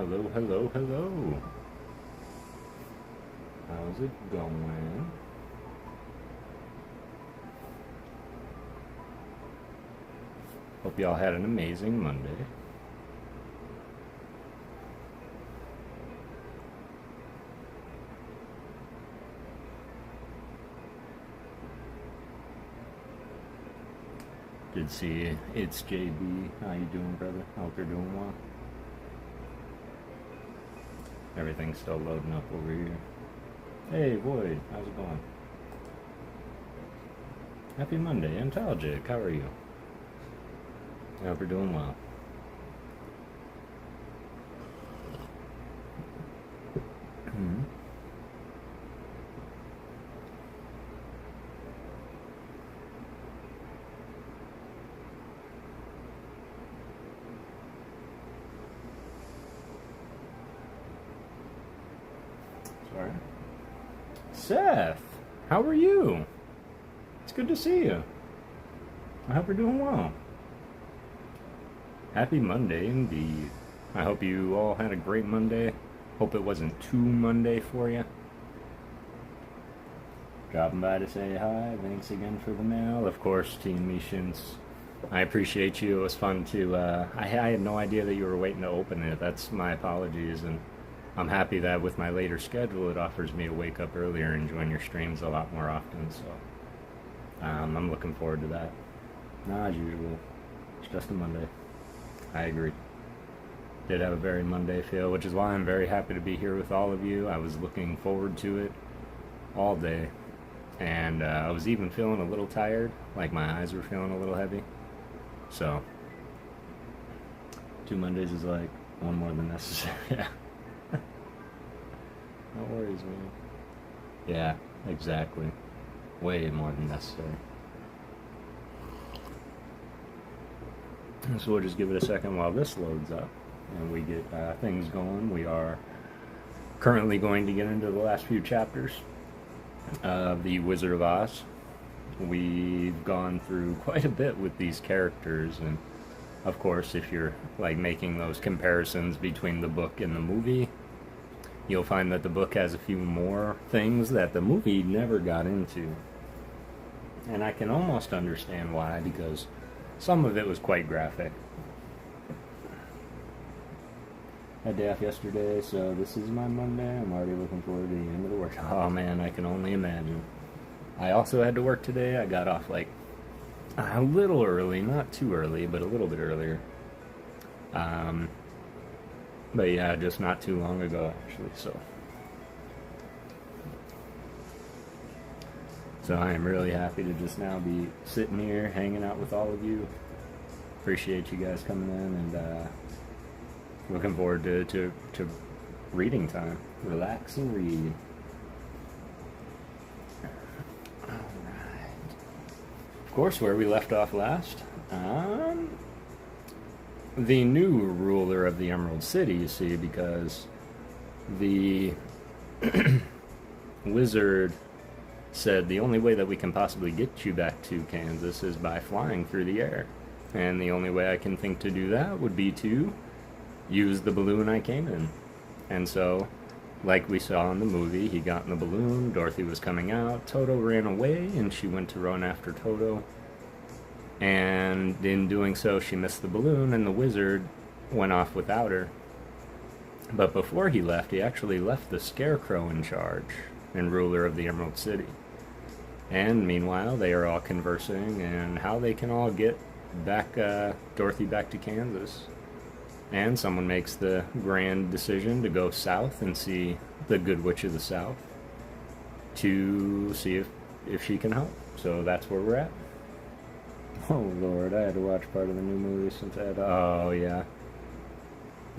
Hello, hello, hello. How's it going? Hope y'all had an amazing Monday. Good to see you. It's JB. How you doing, brother? Hope you're doing well. Everything's still loading up over here. Hey, Boyd. How's it going? Happy Monday. Antalgic. How are you? I hope you're doing well. Sorry. Seth, how are you? It's good to see you. I hope you're doing well. Happy Monday indeed. I hope you all had a great Monday. Hope it wasn't too Monday for you. Dropping by to say hi. Thanks again for the mail. Of course, Team Mishins. I appreciate you. It was fun to. I had no idea that you were waiting to open it. That's my apologies, and I'm happy that with my later schedule, it offers me to wake up earlier and join your streams a lot more often. So I'm looking forward to that. As usual, it's just a Monday. I agree. Did have a very Monday feel, which is why I'm very happy to be here with all of you. I was looking forward to it all day, and I was even feeling a little tired, like my eyes were feeling a little heavy. So 2 Mondays is like one more than necessary. Yeah. No worries, man. Yeah, exactly. Way more than necessary. So we'll just give it a second while this loads up and we get things going. We are currently going to get into the last few chapters of The Wizard of Oz. We've gone through quite a bit with these characters, and of course, if you're like making those comparisons between the book and the movie, you'll find that the book has a few more things that the movie never got into. And I can almost understand why, because some of it was quite graphic. Had day off yesterday, so this is my Monday. I'm already looking forward to the end of the work. Oh man, I can only imagine. I also had to work today. I got off like a little early, not too early, but a little bit earlier. But yeah, just not too long ago actually, So I am really happy to just now be sitting here, hanging out with all of you. Appreciate you guys coming in, and looking forward to reading time. Relax and read. Alright. Of course, where we left off last. The new ruler of the Emerald City, you see, because the wizard said the only way that we can possibly get you back to Kansas is by flying through the air. And the only way I can think to do that would be to use the balloon I came in. And so, like we saw in the movie, he got in the balloon, Dorothy was coming out, Toto ran away, and she went to run after Toto. And in doing so, she missed the balloon, and the wizard went off without her. But before he left, he actually left the Scarecrow in charge and ruler of the Emerald City. And meanwhile, they are all conversing and how they can all get back Dorothy back to Kansas. And someone makes the grand decision to go south and see the Good Witch of the South to see if she can help. So that's where we're at. Oh Lord, I had to watch part of the new movie since I had to, oh yeah.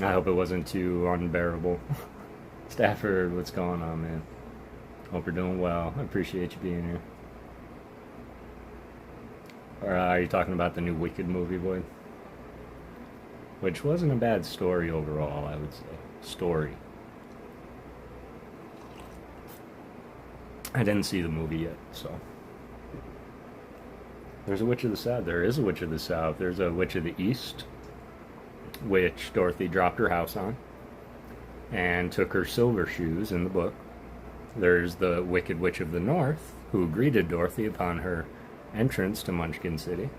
I hope it wasn't too unbearable. Stafford, what's going on, man? Hope you're doing well. I appreciate you being here. Or are you talking about the new Wicked movie, Boyd? Which wasn't a bad story overall, I would say. Story. I didn't see the movie yet, so. There's a Witch of the South. There is a Witch of the South. There's a Witch of the East, which Dorothy dropped her house on. and took her silver shoes in the book. There's the Wicked Witch of the North, who greeted Dorothy upon her entrance to Munchkin City.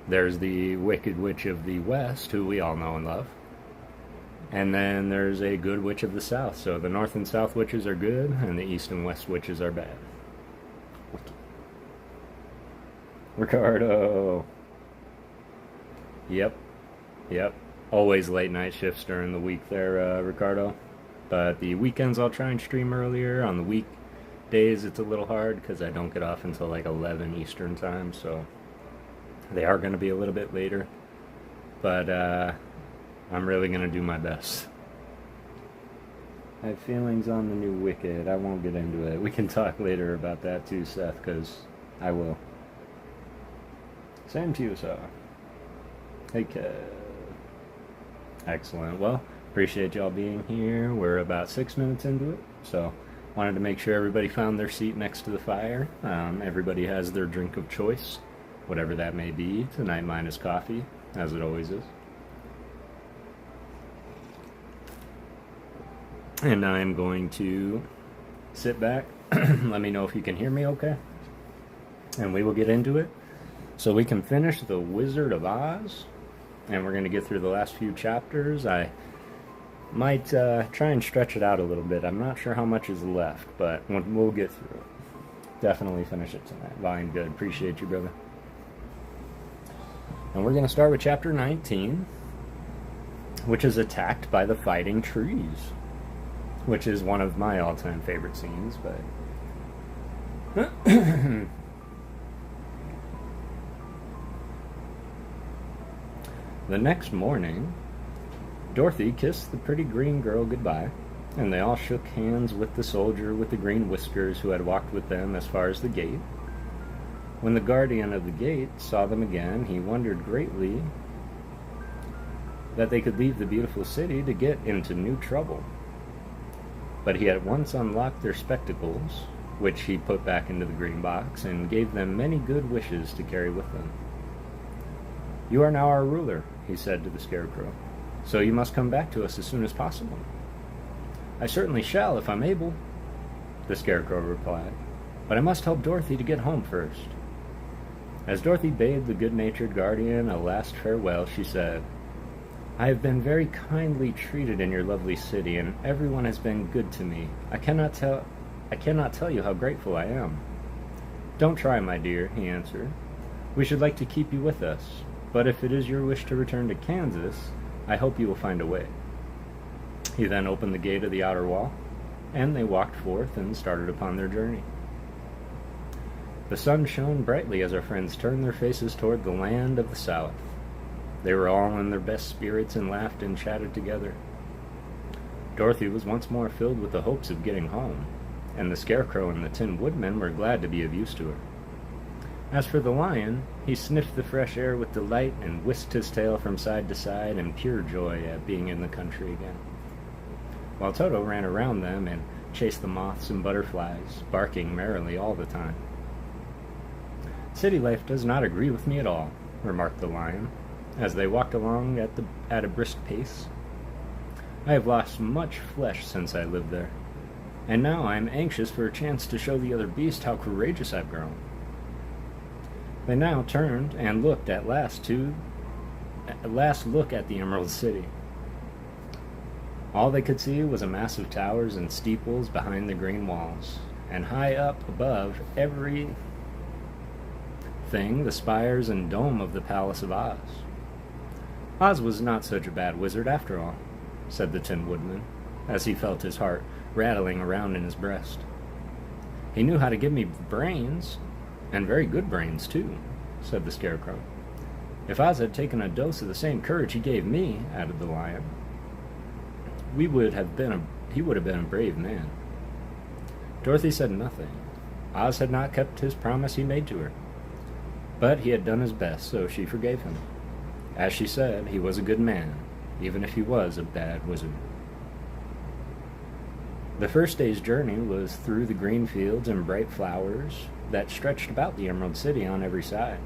There's the Wicked Witch of the West, who we all know and love. And then there's a good witch of the South. So the North and South witches are good, and the East and West witches are bad. Ricardo. Yep. Always late night shifts during the week there, Ricardo. But the weekends I'll try and stream earlier. On the weekdays it's a little hard because I don't get off until like 11 Eastern time. So they are going to be a little bit later. But I'm really going to do my best. I have feelings on the new Wicked. I won't get into it. We can talk later about that too, Seth, because I will. Same to you, sir. Hey, Kev. Excellent. Well, appreciate y'all being here. We're about 6 minutes into it, so wanted to make sure everybody found their seat next to the fire. Everybody has their drink of choice, whatever that may be. Tonight mine is coffee, as it always is. And I'm going to sit back. Let me know if you can hear me okay. And we will get into it. So we can finish The Wizard of Oz. And we're going to get through the last few chapters. I might try and stretch it out a little bit. I'm not sure how much is left, but we'll get through it. Definitely finish it tonight. Volume good. Appreciate you, brother. And we're going to start with chapter 19, which is Attacked by the Fighting Trees, which is one of my all-time favorite scenes, but the next morning, Dorothy kissed the pretty green girl goodbye, and they all shook hands with the soldier with the green whiskers who had walked with them as far as the gate. When the guardian of the gate saw them again, he wondered greatly that they could leave the beautiful city to get into new trouble. But he at once unlocked their spectacles, which he put back into the green box, and gave them many good wishes to carry with them. "You are now our ruler," he said to the Scarecrow, "so you must come back to us as soon as possible." "I certainly shall, if I'm able," the Scarecrow replied, "but I must help Dorothy to get home first." As Dorothy bade the good-natured guardian a last farewell, she said, "I have been very kindly treated in your lovely city, and everyone has been good to me. I cannot tell you how grateful I am." "Don't try, my dear," he answered. "We should like to keep you with us, but if it is your wish to return to Kansas, I hope you will find a way." He then opened the gate of the outer wall, and they walked forth and started upon their journey. The sun shone brightly as our friends turned their faces toward the land of the South. They were all in their best spirits and laughed and chatted together. Dorothy was once more filled with the hopes of getting home, and the Scarecrow and the Tin Woodman were glad to be of use to her. As for the lion, he sniffed the fresh air with delight and whisked his tail from side to side in pure joy at being in the country again, while Toto ran around them and chased the moths and butterflies, barking merrily all the time. "City life does not agree with me at all," remarked the lion, as they walked along at a brisk pace. "I have lost much flesh since I lived there, and now I am anxious for a chance to show the other beasts how courageous I've grown." They now turned and looked at last look at the Emerald City. All they could see was a mass of towers and steeples behind the green walls, and high up above everything the spires and dome of the Palace of Oz. "Oz was not such a bad wizard after all," said the Tin Woodman, as he felt his heart rattling around in his breast. "He knew how to give me brains, and very good brains, too," said the Scarecrow. "If Oz had taken a dose of the same courage he gave me," added the lion, he would have been a brave man." Dorothy said nothing. Oz had not kept his promise he made to her, but he had done his best, so she forgave him. As she said, he was a good man, even if he was a bad wizard. The first day's journey was through the green fields and bright flowers that stretched about the Emerald City on every side.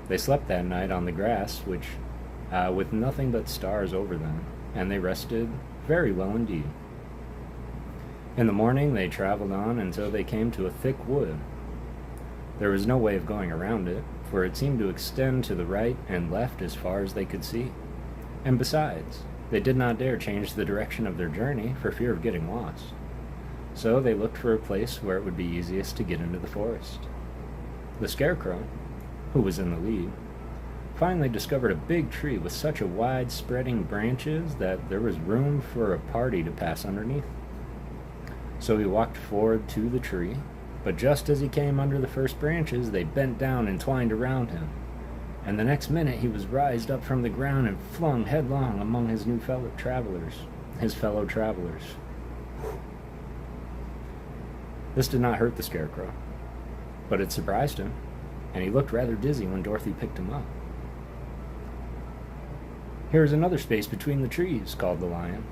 They slept that night on the grass, with nothing but stars over them, and they rested very well indeed. In the morning they traveled on until they came to a thick wood. There was no way of going around it, for it seemed to extend to the right and left as far as they could see. And besides, they did not dare change the direction of their journey for fear of getting lost. So they looked for a place where it would be easiest to get into the forest. The Scarecrow, who was in the lead, finally discovered a big tree with such a wide spreading branches that there was room for a party to pass underneath. So he walked forward to the tree, but just as he came under the first branches, they bent down and twined around him, and the next minute he was raised up from the ground and flung headlong among his fellow travelers. This did not hurt the Scarecrow, but it surprised him, and he looked rather dizzy when Dorothy picked him up. "Here is another space between the trees," called the Lion.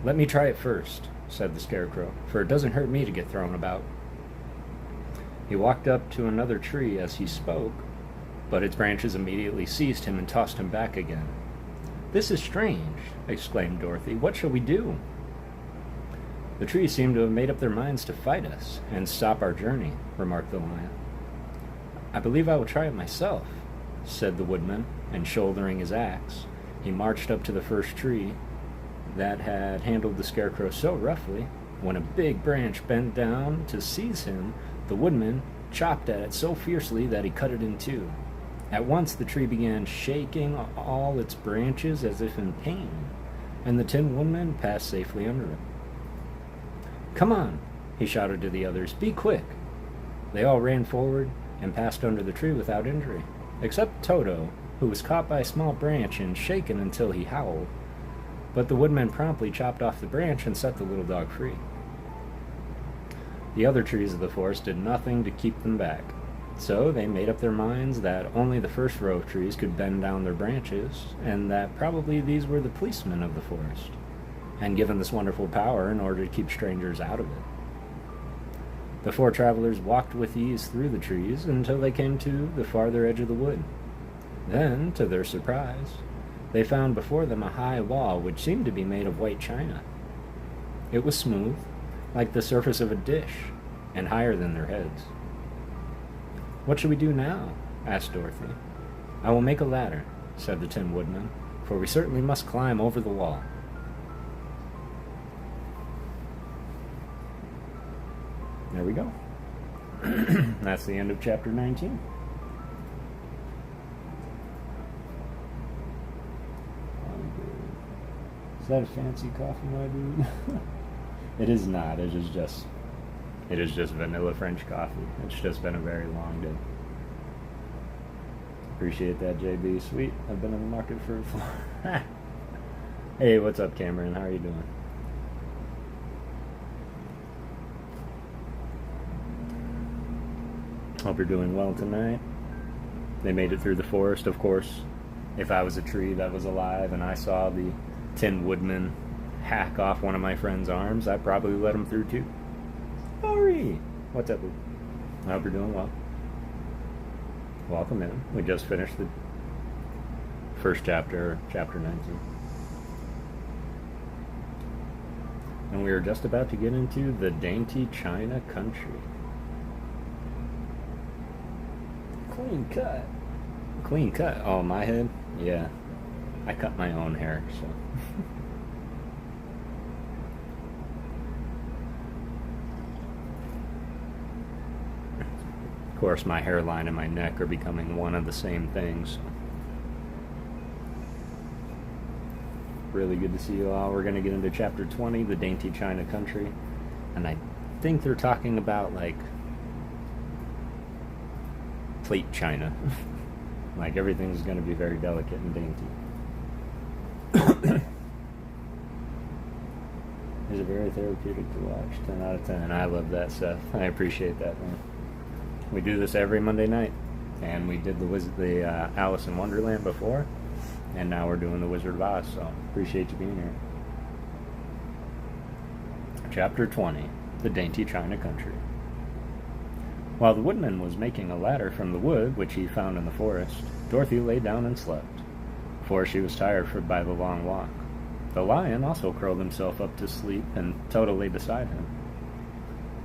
"Let me try it first," said the Scarecrow, "for it doesn't hurt me to get thrown about." He walked up to another tree as he spoke, but its branches immediately seized him and tossed him back again. "This is strange," exclaimed Dorothy. "What shall we do?" "The trees seem to have made up their minds to fight us and stop our journey," remarked the Lion. "I believe I will try it myself," said the Woodman, and shouldering his axe, he marched up to the first tree that had handled the Scarecrow so roughly. When a big branch bent down to seize him, the Woodman chopped at it so fiercely that he cut it in two. At once the tree began shaking all its branches as if in pain, and the Tin Woodman passed safely under it. "Come on," he shouted to the others. "Be quick." They all ran forward and passed under the tree without injury, except Toto, who was caught by a small branch and shaken until he howled. But the Woodman promptly chopped off the branch and set the little dog free. The other trees of the forest did nothing to keep them back, so they made up their minds that only the first row of trees could bend down their branches, and that probably these were the policemen of the forest, and given this wonderful power in order to keep strangers out of it. The four travelers walked with ease through the trees until they came to the farther edge of the wood. Then, to their surprise, they found before them a high wall which seemed to be made of white china. It was smooth, like the surface of a dish, and higher than their heads. "What shall we do now?" asked Dorothy. "I will make a ladder," said the Tin Woodman, "for we certainly must climb over the wall." There we go. That's the end of chapter 19. Is that a fancy coffee, my dude? It is not. It is just vanilla French coffee. It's just been a very long day. Appreciate that, JB. Sweet. I've been in the market for Hey, what's up, Cameron? How are you doing? Hope you're doing well tonight. They made it through the forest, of course. If I was a tree that was alive and I saw the Tin Woodman hack off one of my friend's arms, I'd probably let him through too. Sorry. What's up, Luke? I hope you're doing well. Welcome in. We just finished the first chapter, chapter 19. And we are just about to get into the dainty China country. Clean cut. Clean cut. Oh, my head? Yeah. I cut my own hair, so. Of course, my hairline and my neck are becoming one of the same things. So. Really good to see you all. We're going to get into chapter 20, the dainty China country. And I think they're talking about, like, plate china. Like, everything's going to be very delicate and dainty. Is it very therapeutic to watch? 10 out of 10. I love that stuff. I appreciate that, man. We do this every Monday night. And we did the Alice in Wonderland before. And now we're doing the Wizard of Oz. So, appreciate you being here. Chapter 20. The Dainty China Country. While the Woodman was making a ladder from the wood which he found in the forest, Dorothy lay down and slept, for she was tired by the long walk. The lion also curled himself up to sleep, and Toto lay beside him.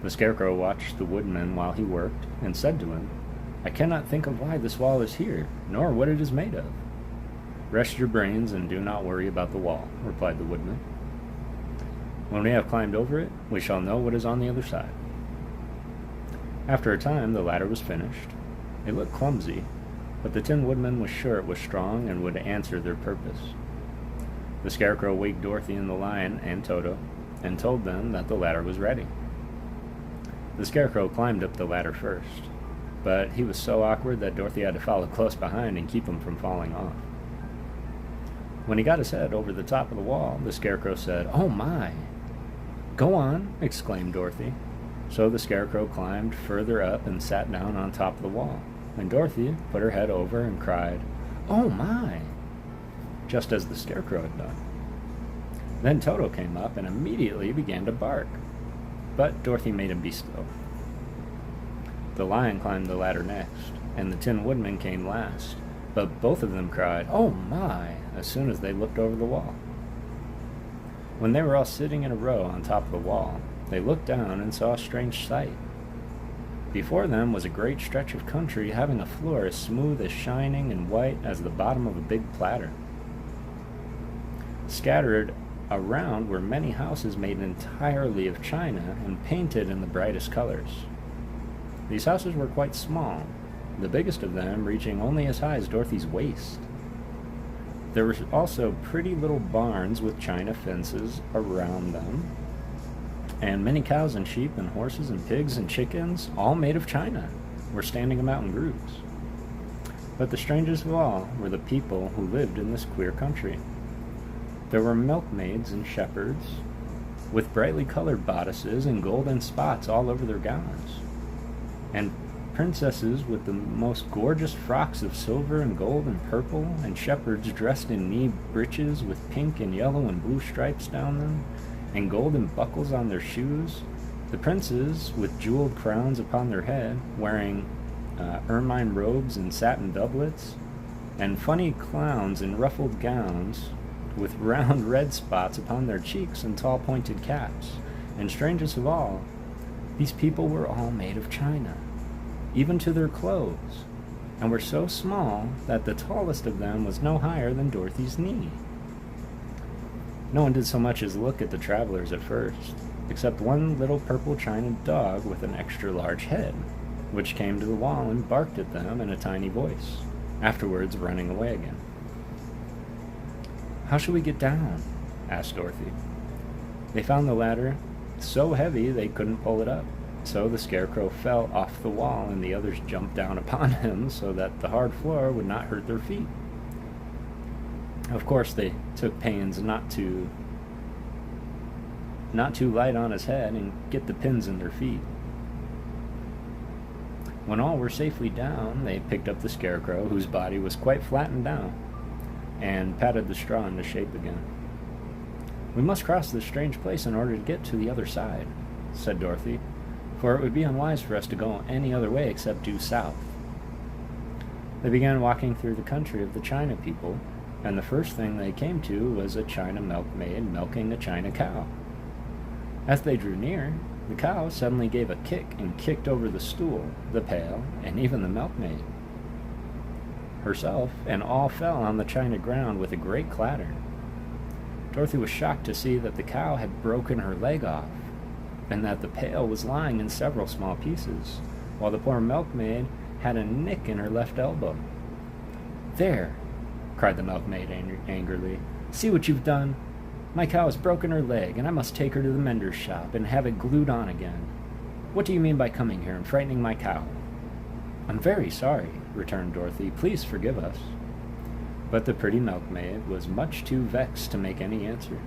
The Scarecrow watched the woodman while he worked, and said to him, "I cannot think of why this wall is here, nor what it is made of." "Rest your brains and do not worry about the wall," replied the woodman. "When we have climbed over it, we shall know what is on the other side." After a time, the ladder was finished. It looked clumsy, but the Tin Woodman was sure it was strong and would answer their purpose. The Scarecrow waked Dorothy and the Lion and Toto, and told them that the ladder was ready. The Scarecrow climbed up the ladder first, but he was so awkward that Dorothy had to follow close behind and keep him from falling off. When he got his head over the top of the wall, the Scarecrow said, "Oh my!" "Go on," exclaimed Dorothy. So the Scarecrow climbed further up and sat down on top of the wall, and Dorothy put her head over and cried, "Oh my!" just as the Scarecrow had done. Then Toto came up and immediately began to bark, but Dorothy made him be still. The Lion climbed the ladder next, and the Tin Woodman came last, but both of them cried, "Oh my!" as soon as they looked over the wall. When they were all sitting in a row on top of the wall, they looked down and saw a strange sight. Before them was a great stretch of country having a floor as smooth, as shining, and white as the bottom of a big platter. Scattered around were many houses made entirely of china and painted in the brightest colors. These houses were quite small, the biggest of them reaching only as high as Dorothy's waist. There were also pretty little barns with china fences around them, and many cows and sheep and horses and pigs and chickens, all made of china, were standing about in groups. But the strangest of all were the people who lived in this queer country. There were milkmaids and shepherds, with brightly colored bodices and golden spots all over their gowns, and princesses with the most gorgeous frocks of silver and gold and purple, and shepherds dressed in knee breeches with pink and yellow and blue stripes down them, and golden buckles on their shoes, the princes with jeweled crowns upon their head, wearing ermine robes and satin doublets, and funny clowns in ruffled gowns with round red spots upon their cheeks and tall pointed caps. And strangest of all, these people were all made of china, even to their clothes, and were so small that the tallest of them was no higher than Dorothy's knee. No one did so much as look at the travelers at first, except one little purple china dog with an extra large head, which came to the wall and barked at them in a tiny voice, afterwards running away again. "How shall we get down?" asked Dorothy. They found the ladder so heavy they couldn't pull it up, so the Scarecrow fell off the wall and the others jumped down upon him so that the hard floor would not hurt their feet. Of course, they took pains not to light on his head and get the pins in their feet. When all were safely down, they picked up the Scarecrow, whose body was quite flattened down, and patted the straw into shape again. "We must cross this strange place in order to get to the other side," said Dorothy, "for it would be unwise for us to go any other way except due south." They began walking through the country of the China people, and the first thing they came to was a china milkmaid milking a china cow. As they drew near, the cow suddenly gave a kick and kicked over the stool, the pail, and even the milkmaid herself, and all fell on the china ground with a great clatter. Dorothy was shocked to see that the cow had broken her leg off, and that the pail was lying in several small pieces, while the poor milkmaid had a nick in her left elbow. "There!" cried the milkmaid angrily. "See what you've done? My cow has broken her leg, and I must take her to the mender's shop and have it glued on again. What do you mean by coming here and frightening my cow?" "I'm very sorry," returned Dorothy. "Please forgive us." But the pretty milkmaid was much too vexed to make any answer.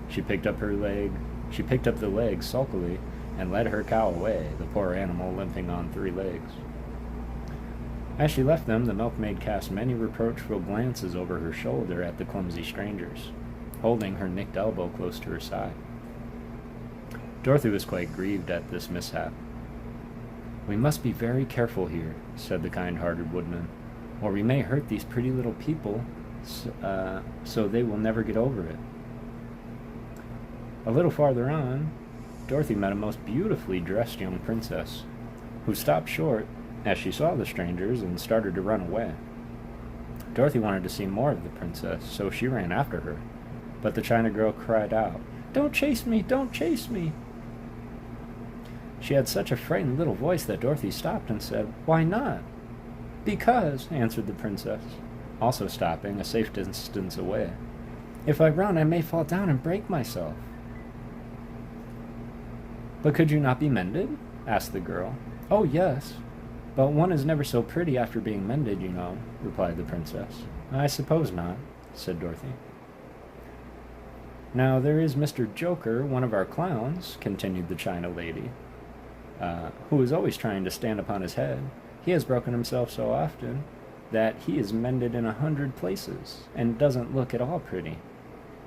She picked up the leg sulkily and led her cow away, the poor animal limping on 3 legs. As she left them, the milkmaid cast many reproachful glances over her shoulder at the clumsy strangers, holding her nicked elbow close to her side. Dorothy was quite grieved at this mishap. "We must be very careful here," said the kind-hearted woodman, "or we may hurt these pretty little people so they will never get over it." A little farther on, Dorothy met a most beautifully dressed young princess, who stopped short as she saw the strangers and started to run away. Dorothy wanted to see more of the princess, so she ran after her, but the China girl cried out, "Don't chase me! Don't chase me!" She had such a frightened little voice that Dorothy stopped and said, "Why not?" "Because," answered the princess, also stopping a safe distance away, "if I run, I may fall down and break myself." "But could you not be mended?" asked the girl. "Oh, yes, but one is never so pretty after being mended, you know," replied the princess. "I suppose not," said Dorothy. "Now, there is Mr. Joker, one of our clowns," continued the China lady, "who is always trying to stand upon his head. He has broken himself so often that he is mended in 100 places, and doesn't look at all pretty.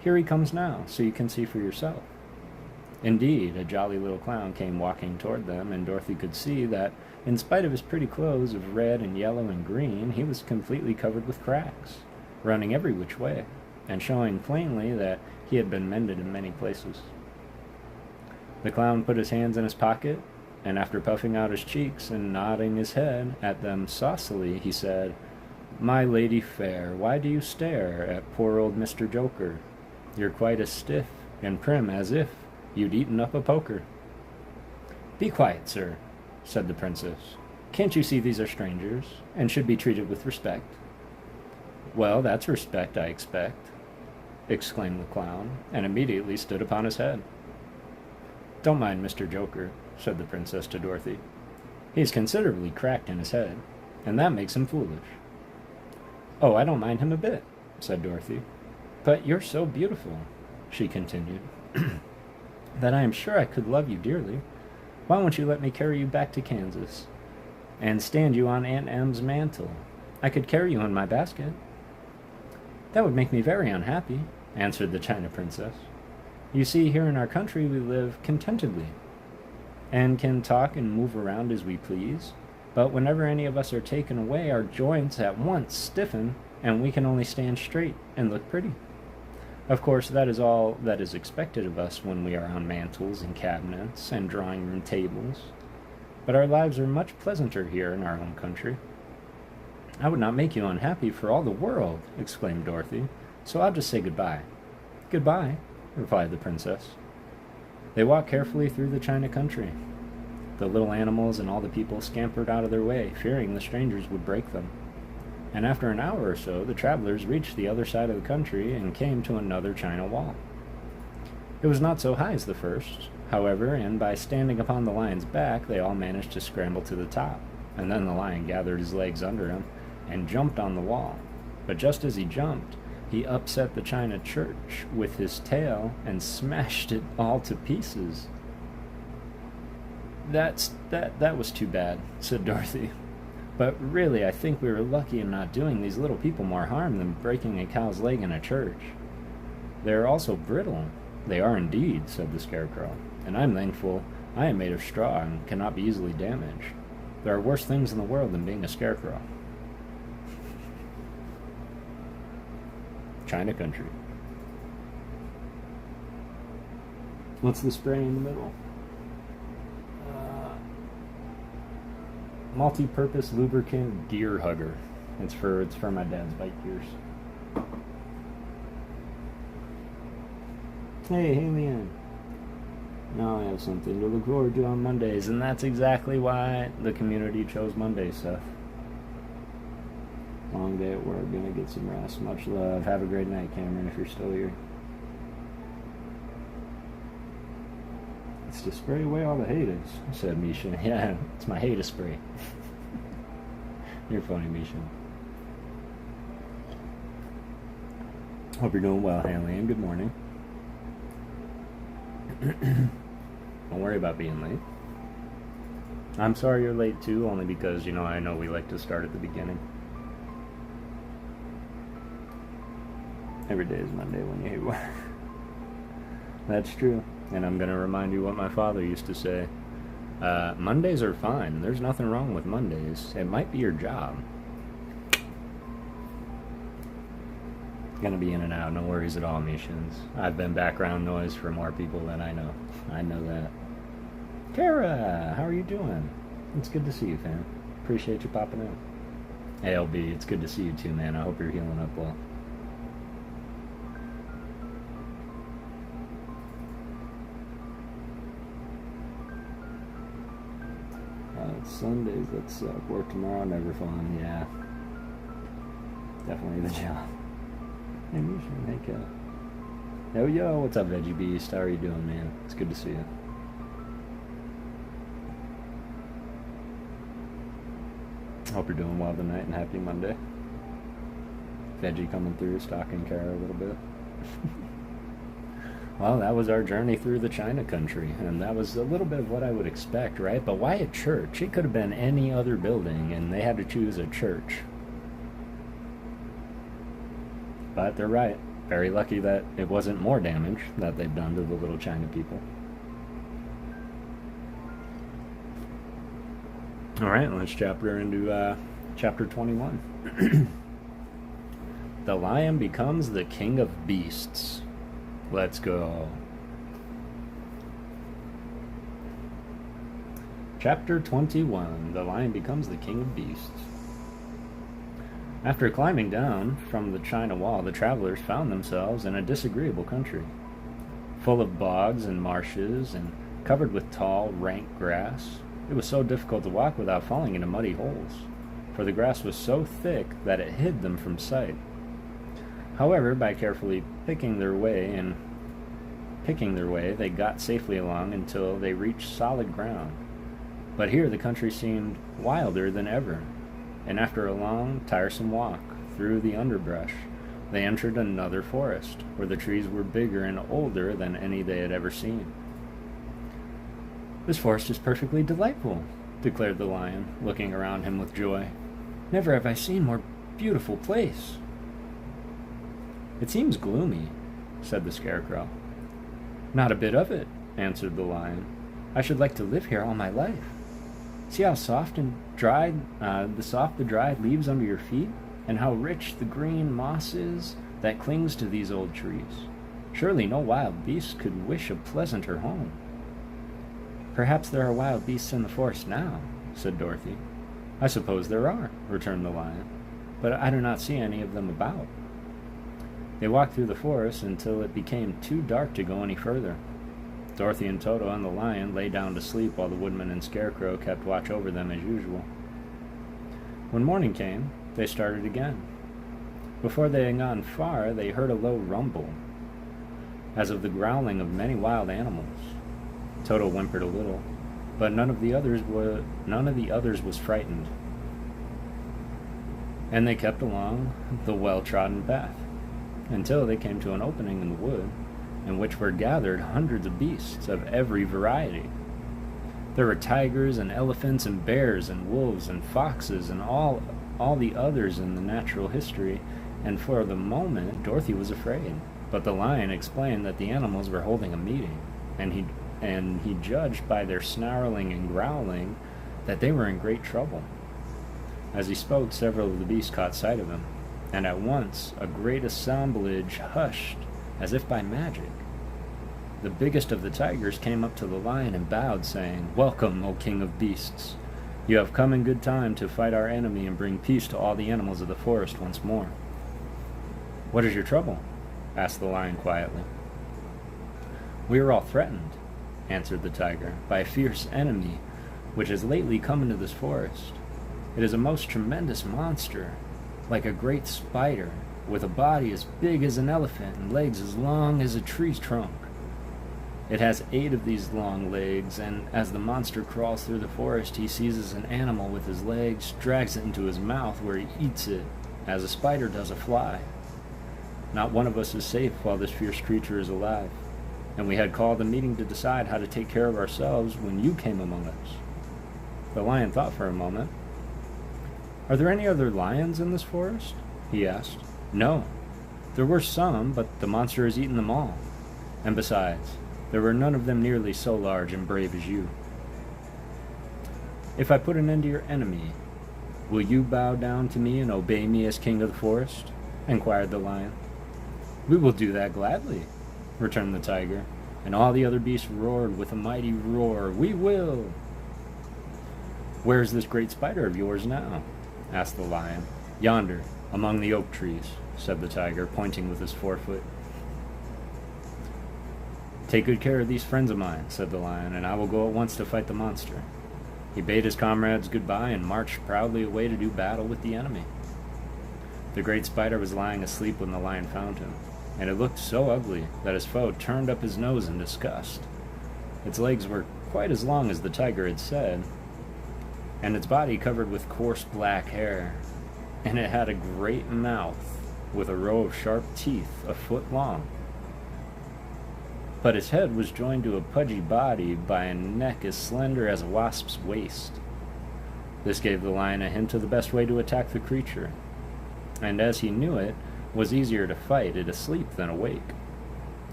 Here he comes now, so you can see for yourself." Indeed, a jolly little clown came walking toward them, and Dorothy could see that, in spite of his pretty clothes of red and yellow and green, he was completely covered with cracks, running every which way, and showing plainly that he had been mended in many places. The clown put his hands in his pocket, and after puffing out his cheeks and nodding his head at them saucily, he said, "My lady fair, why do you stare at poor old Mr. Joker? You're quite as stiff and prim as if you'd eaten up a poker." "Be quiet, sir," said the princess. "Can't you see these are strangers, and should be treated with respect?" "Well, that's respect, I expect," exclaimed the clown, and immediately stood upon his head. "Don't mind Mr. Joker," said the princess to Dorothy. "He's considerably cracked in his head, and that makes him foolish." "Oh, I don't mind him a bit," said Dorothy. "But you're so beautiful," she continued, "that I am sure I could love you dearly. Why won't you let me carry you back to Kansas, and stand you on Aunt Em's mantle? I could carry you in my basket." "That would make me very unhappy," answered the China princess. "You see, here in our country we live contentedly, and can talk and move around as we please, but whenever any of us are taken away, our joints at once stiffen, and we can only stand straight and look pretty. Of course, that is all that is expected of us when we are on mantels and cabinets and drawing-room tables, but our lives are much pleasanter here in our own country." "I would not make you unhappy for all the world," exclaimed Dorothy, "so I'll just say goodbye." "Goodbye," replied the princess. They walked carefully through the China country. The little animals and all the people scampered out of their way, fearing the strangers would break them. And after an hour or so, the travelers reached the other side of the country and came to another China wall. It was not so high as the first, however, and by standing upon the lion's back, they all managed to scramble to the top, and then the lion gathered his legs under him and jumped on the wall. But just as he jumped, he upset the China church with his tail and smashed it all to pieces. That was too bad," said Dorothy. "But really, I think we were lucky in not doing these little people more harm than breaking a cow's leg in a church. They are also brittle." "They are indeed," said the Scarecrow, "and I'm thankful I am made of straw and cannot be easily damaged. There are worse things in the world than being a scarecrow." China country. What's the spray in the middle? Multi-purpose lubricant gear hugger. It's for my dad's bike gears. Hey, Leanne. Now I have something to look forward to on Mondays, and that's exactly why the community chose Mondays, Seth. Long day at work, gonna get some rest. Much love. Have a great night, Cameron, if you're still here. It's to spray away all the haters, said Misha. Yeah, it's my hater spray. You're funny, Misha. Hope you're doing well, Hanley, and good morning. Don't worry about being late. I'm sorry you're late too, only because, I know we like to start at the beginning. Every day is Monday when you hate work. That's true. And I'm going to remind you what my father used to say. Mondays are fine. There's nothing wrong with Mondays. It might be your job. Gonna be in and out, no worries at all, missions. I've been background noise for more people than I know. I know that. Kara, how are you doing? It's good to see you, fam. Appreciate you popping in. ALB, it's good to see you too, man. I hope you're healing up well. Sundays, that suck. Work tomorrow, never fun. Yeah. Definitely the job. Hey, Misha, hey, Kat. Yo, what's up, Veggie Beast? How are you doing, man? It's good to see you. Hope you're doing well tonight and happy Monday. Veggie coming through, stalking Kara a little bit. Well, that was our journey through the China country, and that was a little bit of what I would expect, right? But why a church? It could have been any other building, and they had to choose a church. But they're right. Very lucky that it wasn't more damage that they've done to the little China people. Alright, let's chapter into chapter 21. The lion becomes the king of beasts. Let's go. Chapter 21. The lion becomes the king of beasts. After climbing down from the China wall, the travelers found themselves in a disagreeable country, full of bogs and marshes and covered with tall, rank grass. It was so difficult to walk without falling into muddy holes, for the grass was so thick that it hid them from sight. However, by carefully picking their way, they got safely along until they reached solid ground. But here the country seemed wilder than ever, and after a long, tiresome walk through the underbrush, they entered another forest, where the trees were bigger and older than any they had ever seen. "This forest is perfectly delightful," declared the lion, looking around him with joy. "Never have I seen a more beautiful place." "It seems gloomy," said the scarecrow. "Not a bit of it," answered the lion. "I should like to live here all my life. See how soft and dried, the dried leaves under your feet, and how rich the green moss is that clings to these old trees. Surely no wild beast could wish a pleasanter home." "Perhaps there are wild beasts in the forest now," said Dorothy. "I suppose there are," returned the lion, "but I do not see any of them about." They walked through the forest until it became too dark to go any further. Dorothy and Toto and the lion lay down to sleep while the woodman and scarecrow kept watch over them as usual. When morning came, they started again. Before they had gone far, they heard a low rumble, as of the growling of many wild animals. Toto whimpered a little, but none of the others was frightened, and they kept along the well-trodden path until they came to an opening in the wood, in which were gathered hundreds of beasts of every variety. There were tigers and elephants and bears and wolves and foxes and all the others in the natural history, and for the moment Dorothy was afraid. But the lion explained that the animals were holding a meeting, and he judged by their snarling and growling that they were in great trouble. As he spoke, several of the beasts caught sight of him, and at once a great assemblage hushed as if by magic. The biggest of the tigers came up to the lion and bowed, saying, "Welcome, O King of Beasts. You have come in good time to fight our enemy and bring peace to all the animals of the forest once more." "What is your trouble?" asked the lion quietly. "We are all threatened," answered the tiger, "by a fierce enemy which has lately come into this forest. It is a most tremendous monster, like a great spider, with a body as big as an elephant and legs as long as a tree's trunk. It has 8 of these long legs, and as the monster crawls through the forest, he seizes an animal with his legs, drags it into his mouth, where he eats it, as a spider does a fly. Not one of us is safe while this fierce creature is alive, and we had called a meeting to decide how to take care of ourselves when you came among us." The lion thought for a moment. "Are there any other lions in this forest?" he asked. "No. There were some, but the monster has eaten them all. And besides, there were none of them nearly so large and brave as you." "If I put an end to your enemy, will you bow down to me and obey me as king of the forest?" inquired the lion. "We will do that gladly," returned the tiger, and all the other beasts roared with a mighty roar, "We will!" "Where's this great spider of yours now?" asked the lion. "Yonder, among the oak trees," said the tiger, pointing with his forefoot. "Take good care of these friends of mine," said the lion, "and I will go at once to fight the monster." He bade his comrades goodbye and marched proudly away to do battle with the enemy. The great spider was lying asleep when the lion found him, and it looked so ugly that his foe turned up his nose in disgust. Its legs were quite as long as the tiger had said, and its body covered with coarse black hair, and it had a great mouth with a row of sharp teeth a foot long. But its head was joined to a pudgy body by a neck as slender as a wasp's waist. This gave the lion a hint of the best way to attack the creature, and as he knew it, was easier to fight it asleep than awake.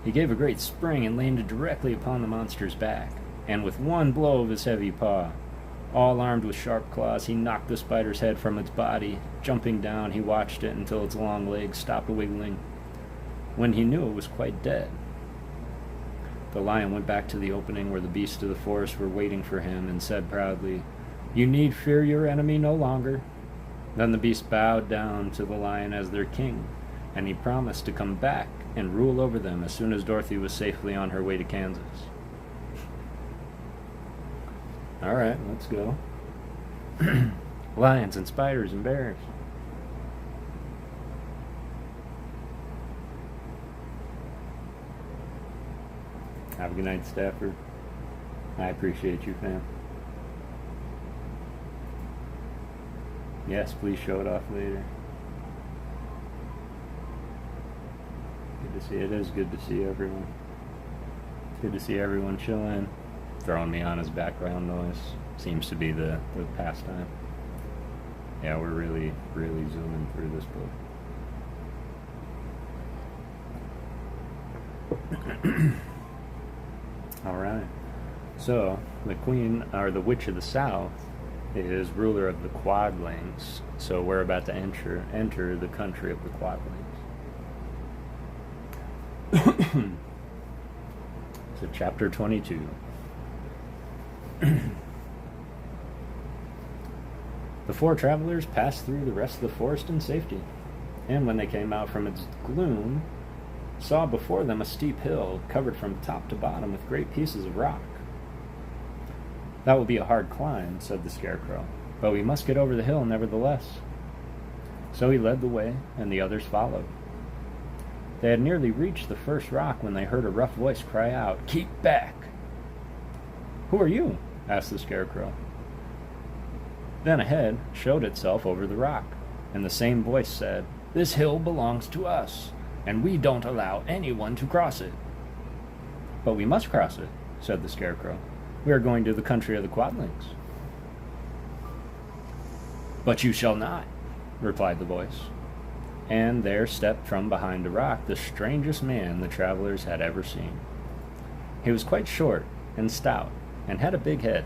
He gave a great spring and landed directly upon the monster's back, and with one blow of his heavy paw, all armed with sharp claws, he knocked the spider's head from its body. Jumping down, he watched it until its long legs stopped wiggling, when he knew it was quite dead. The lion went back to the opening where the beasts of the forest were waiting for him and said proudly, "You need fear your enemy no longer." Then the beasts bowed down to the lion as their king, and he promised to come back and rule over them as soon as Dorothy was safely on her way to Kansas. All right, let's go. Lions and spiders and bears. Have a good night, Stafford. I appreciate you, fam. Yes, please show it off later. Good to see. It is good to see everyone. Good to see everyone chilling. Throwing me on as background noise seems to be the pastime. Yeah, we're really zooming through this book. All right. So the queen, or the witch of the south, is ruler of the quadlings. So we're about to enter the country of the quadlings. So chapter 22. The four travelers passed through the rest of the forest in safety, and when they came out from its gloom, saw before them a steep hill covered from top to bottom with great pieces of rock. "That will be a hard climb," said the Scarecrow, "but we must get over the hill nevertheless." So he led the way, and the others followed. They had nearly reached the first rock when they heard a rough voice cry out, "Keep back!" "Who are you?" asked the Scarecrow. Then a head showed itself over the rock, and the same voice said, "This hill belongs to us, and we don't allow anyone to cross it." "But we must cross it," said the Scarecrow. "We are going to the country of the quadlings." "But you shall not," replied the voice. And there stepped from behind a rock the strangest man the travelers had ever seen. He was quite short and stout, and had a big head,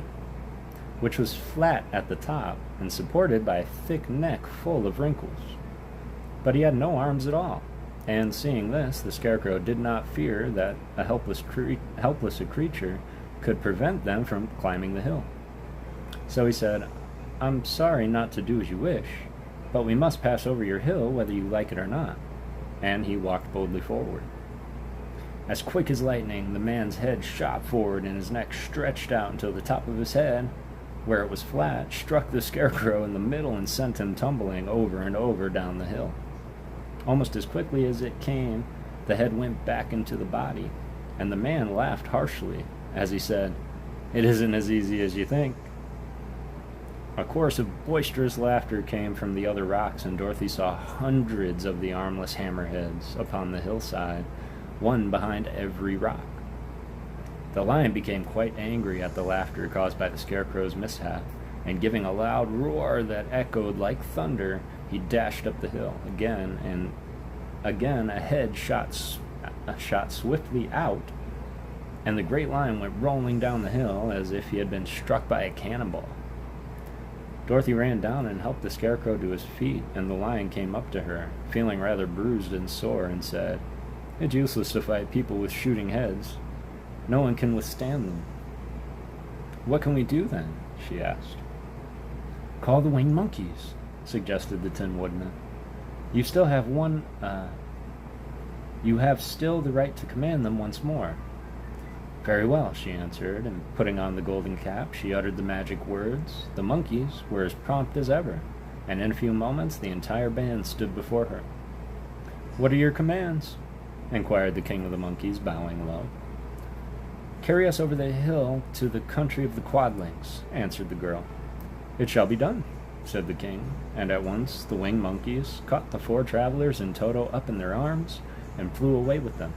which was flat at the top and supported by a thick neck full of wrinkles. But he had no arms at all, and seeing this, the Scarecrow did not fear that a helpless creature could prevent them from climbing the hill. So he said, "I'm sorry not to do as you wish, but we must pass over your hill whether you like it or not." And he walked boldly forward. As quick as lightning, the man's head shot forward and his neck stretched out until the top of his head, where it was flat, struck the Scarecrow in the middle and sent him tumbling over and over down the hill. Almost as quickly as it came, the head went back into the body, and the man laughed harshly as he said, "It isn't as easy as you think." A chorus of boisterous laughter came from the other rocks, and Dorothy saw hundreds of the armless hammerheads upon the hillside, one behind every rock. The lion became quite angry at the laughter caused by the Scarecrow's mishap, and giving a loud roar that echoed like thunder, he dashed up the hill again, and again a head shot swiftly out, and the great lion went rolling down the hill as if he had been struck by a cannonball. Dorothy ran down and helped the Scarecrow to his feet, and the Lion came up to her, feeling rather bruised and sore, and said, "It's useless to fight people with shooting heads. No one can withstand them." "What can we do, then?" she asked. "Call the winged monkeys," suggested the Tin Woodman. You have still the right to command them once more." "Very well," she answered, and putting on the golden cap, she uttered the magic words. The monkeys were as prompt as ever, and in a few moments the entire band stood before her. "What are your commands?" inquired the King of the Monkeys, bowing low. "Carry us over the hill to the country of the Quadlings," answered the girl. "It shall be done," said the king, and at once the winged monkeys caught the 4 travelers and Toto up in their arms and flew away with them.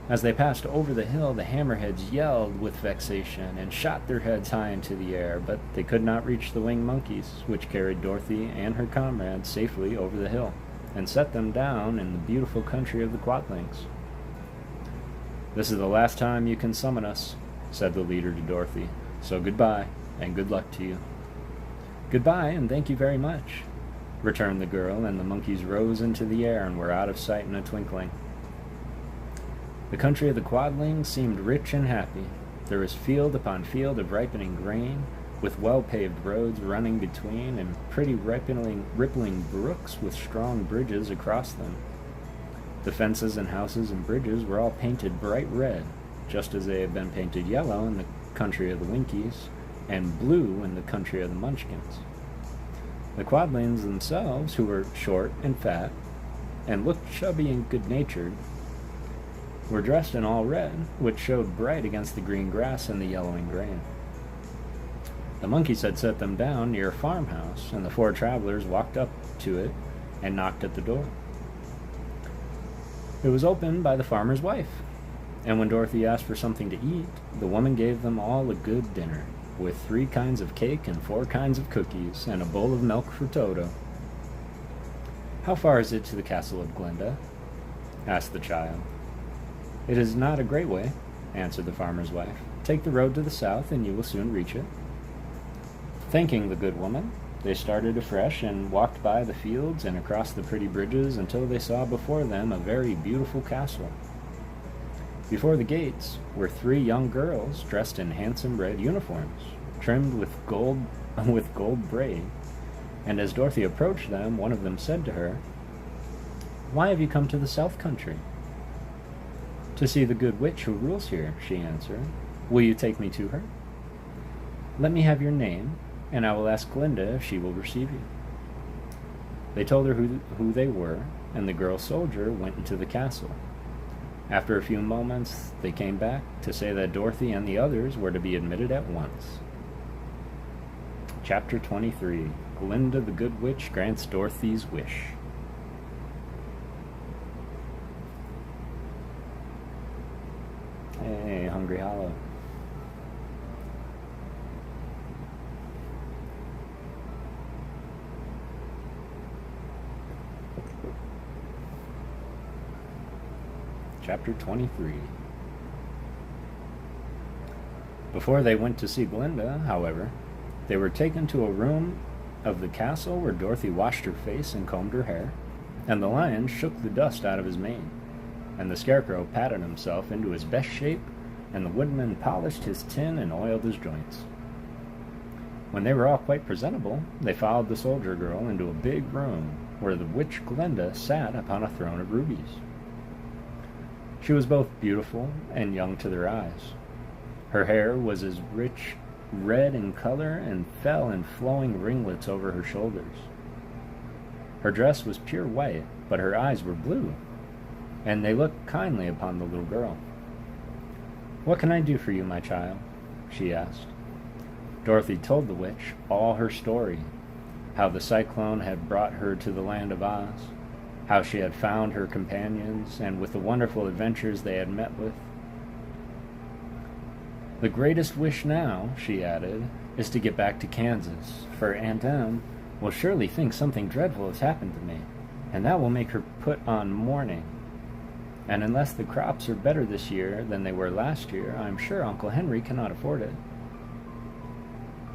As they passed over the hill, the hammerheads yelled with vexation and shot their heads high into the air, but they could not reach the winged monkeys, which carried Dorothy and her comrades safely over the hill and set them down in the beautiful country of the Quadlings. "This is the last time you can summon us," said the leader to Dorothy, "so goodbye, and good luck to you." "Goodbye, and thank you very much," returned the girl, and the monkeys rose into the air and were out of sight in a twinkling. The country of the Quadlings seemed rich and happy. There was field upon field of ripening grain, with well-paved roads running between, and pretty rippling brooks with strong bridges across them. The fences and houses and bridges were all painted bright red, just as they had been painted yellow in the country of the Winkies, and blue in the country of the Munchkins. The Quadlings themselves, who were short and fat, and looked chubby and good-natured, were dressed in all red, which showed bright against the green grass and the yellowing grain. The monkeys had set them down near a farmhouse, and the 4 travelers walked up to it and knocked at the door. It was opened by the farmer's wife, and when Dorothy asked for something to eat, the woman gave them all a good dinner, with 3 kinds of cake and 4 kinds of cookies, and a bowl of milk for Toto. "How far is it to the castle of Glinda?" asked the child. "It is not a great way," answered the farmer's wife. "Take the road to the south, and you will soon reach it." Thanking the good woman, they started afresh and walked by the fields and across the pretty bridges until they saw before them a very beautiful castle. Before the gates were 3 young girls dressed in handsome red uniforms, trimmed with gold braid, and as Dorothy approached them, one of them said to her, "Why have you come to the South Country?" "To see the good witch who rules here," she answered. "Will you take me to her?" "Let me have your name, and I will ask Glinda if she will receive you." They told her who they were, and the girl soldier went into the castle. After a few moments, they came back to say that Dorothy and the others were to be admitted at once. Chapter 23. Glinda the Good Witch grants Dorothy's wish. Hey, Hungry Hollow. Chapter 23. Before they went to see Glinda, however, they were taken to a room of the castle where Dorothy washed her face and combed her hair, and the Lion shook the dust out of his mane, and the Scarecrow patted himself into his best shape, and the Woodman polished his tin and oiled his joints. When they were all quite presentable, they followed the soldier girl into a big room where the witch Glinda sat upon a throne of rubies. She was both beautiful and young to their eyes. Her hair was as rich red in color and fell in flowing ringlets over her shoulders. Her dress was pure white, but her eyes were blue, and they looked kindly upon the little girl. "What can I do for you, my child?" she asked. Dorothy told the witch all her story, how the cyclone had brought her to the land of Oz, how she had found her companions, and with the wonderful adventures they had met with. "The greatest wish now," she added, "is to get back to Kansas, for Aunt Em will surely think something dreadful has happened to me, and that will make her put on mourning. And unless the crops are better this year than they were last year, I'm sure Uncle Henry cannot afford it."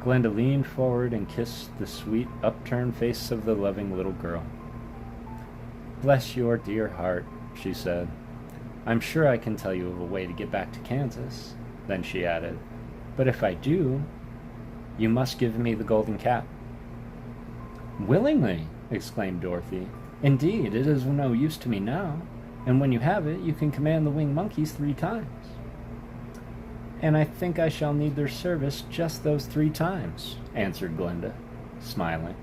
Glenda leaned forward and kissed the sweet, upturned face of the loving little girl. "Bless your dear heart," she said. "I'm sure I can tell you of a way to get back to Kansas." Then she added, "But if I do, you must give me the golden cap." "Willingly," exclaimed Dorothy. "Indeed, it is of no use to me now, and when you have it, you can command the winged monkeys 3 times. "And I think I shall need their service just those 3 times," answered Glinda, smiling.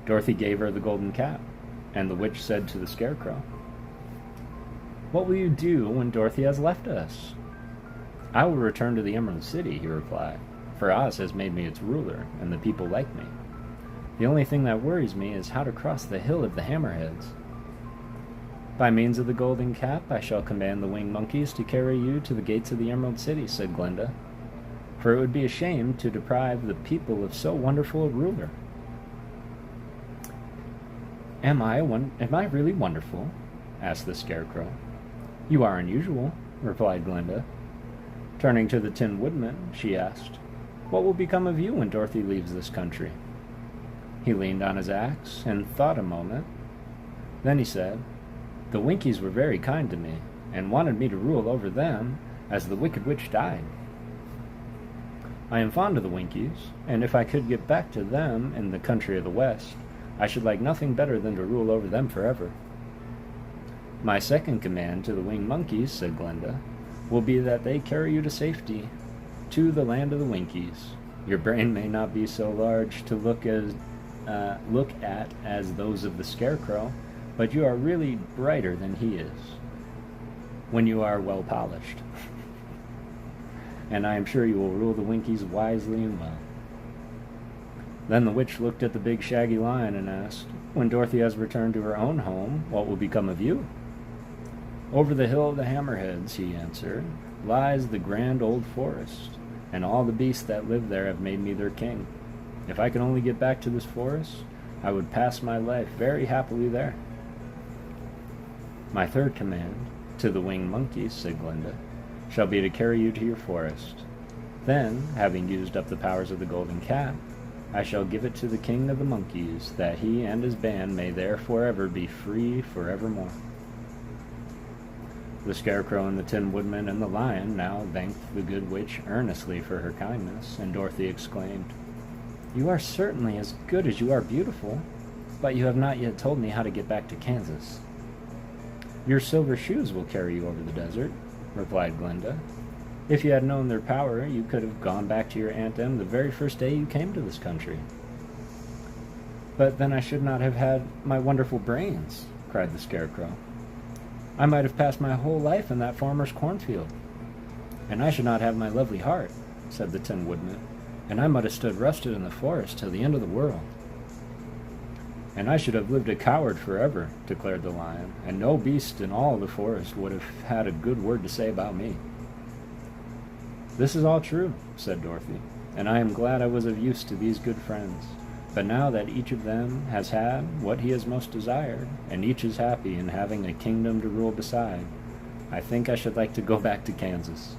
Dorothy gave her the golden cap, and the witch said to the Scarecrow, "What will you do when Dorothy has left us?" "I will return to the Emerald City," he replied, "for Oz has made me its ruler, and the people like me. The only thing that worries me is how to cross the Hill of the Hammerheads." "By means of the golden cap, I shall command the winged monkeys to carry you to the gates of the Emerald City," said Glinda, "for it would be a shame to deprive the people of so wonderful a ruler." Am I really wonderful?" asked the Scarecrow. "You are unusual," replied Glinda. Turning to the Tin Woodman, she asked, "What will become of you when Dorothy leaves this country?" He leaned on his axe and thought a moment. Then he said, "The Winkies were very kind to me, and wanted me to rule over them, as the Wicked Witch died. I am fond of the Winkies, and if I could get back to them in the country of the West, I should like nothing better than to rule over them forever." "My second command to the winged monkeys," said Glinda, "will be that they carry you to safety, to the land of the Winkies. Your brain may not be so large to look at as those of the Scarecrow, but you are really brighter than he is, when you are well polished. And I am sure you will rule the Winkies wisely and well." Then the witch looked at the big shaggy lion and asked, "When Dorothy has returned to her own home, what will become of you?" "Over the Hill of the Hammerheads," he answered, "lies the grand old forest, and all the beasts that live there have made me their king. If I could only get back to this forest, I would pass my life very happily there." "My third command, to the winged monkeys," said Glinda, "shall be to carry you to your forest. Then, having used up the powers of the golden cap, I shall give it to the king of the monkeys, that he and his band may there forever be free forevermore." The Scarecrow and the Tin Woodman and the Lion now thanked the good witch earnestly for her kindness, and Dorothy exclaimed, "You are certainly as good as you are beautiful, but you have not yet told me how to get back to Kansas." "Your silver shoes will carry you over the desert," replied Glinda. "If you had known their power, you could have gone back to your Aunt Em the very first day you came to this country." "But then I should not have had my wonderful brains," cried the Scarecrow. "I might have passed my whole life in that farmer's cornfield." "And I should not have my lovely heart," said the Tin Woodman, "and I might have stood rusted in the forest till the end of the world." "And I should have lived a coward forever," declared the Lion, "and no beast in all the forest would have had a good word to say about me." "This is all true," said Dorothy, "and I am glad I was of use to these good friends. But now that each of them has had what he has most desired, and each is happy in having a kingdom to rule beside, I think I should like to go back to Kansas."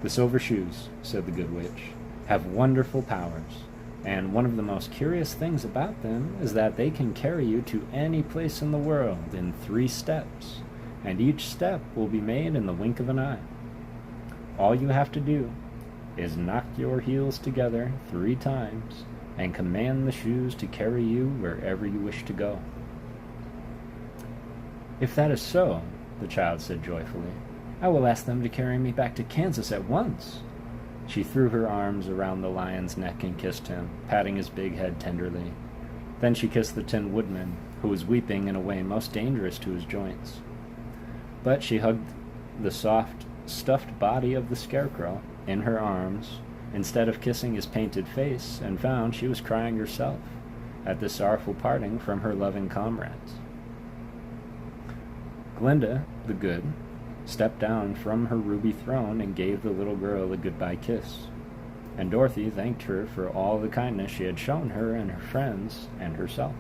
"The silver shoes," said the good witch, "have wonderful powers, and one of the most curious things about them is that they can carry you to any place in the world in 3 steps, and each step will be made in the wink of an eye. All you have to do is knock your heels together 3 times and command the shoes to carry you wherever you wish to go." "If that is so," the child said joyfully, "I will ask them to carry me back to Kansas at once." She threw her arms around the lion's neck and kissed him, patting his big head tenderly. Then she kissed the Tin Woodman, who was weeping in a way most dangerous to his joints. But she hugged the soft, stuffed body of the Scarecrow in her arms, instead of kissing his painted face, and found she was crying herself at the sorrowful parting from her loving comrades. Glinda, the Good, stepped down from her ruby throne and gave the little girl a goodbye kiss, and Dorothy thanked her for all the kindness she had shown her and her friends and herself.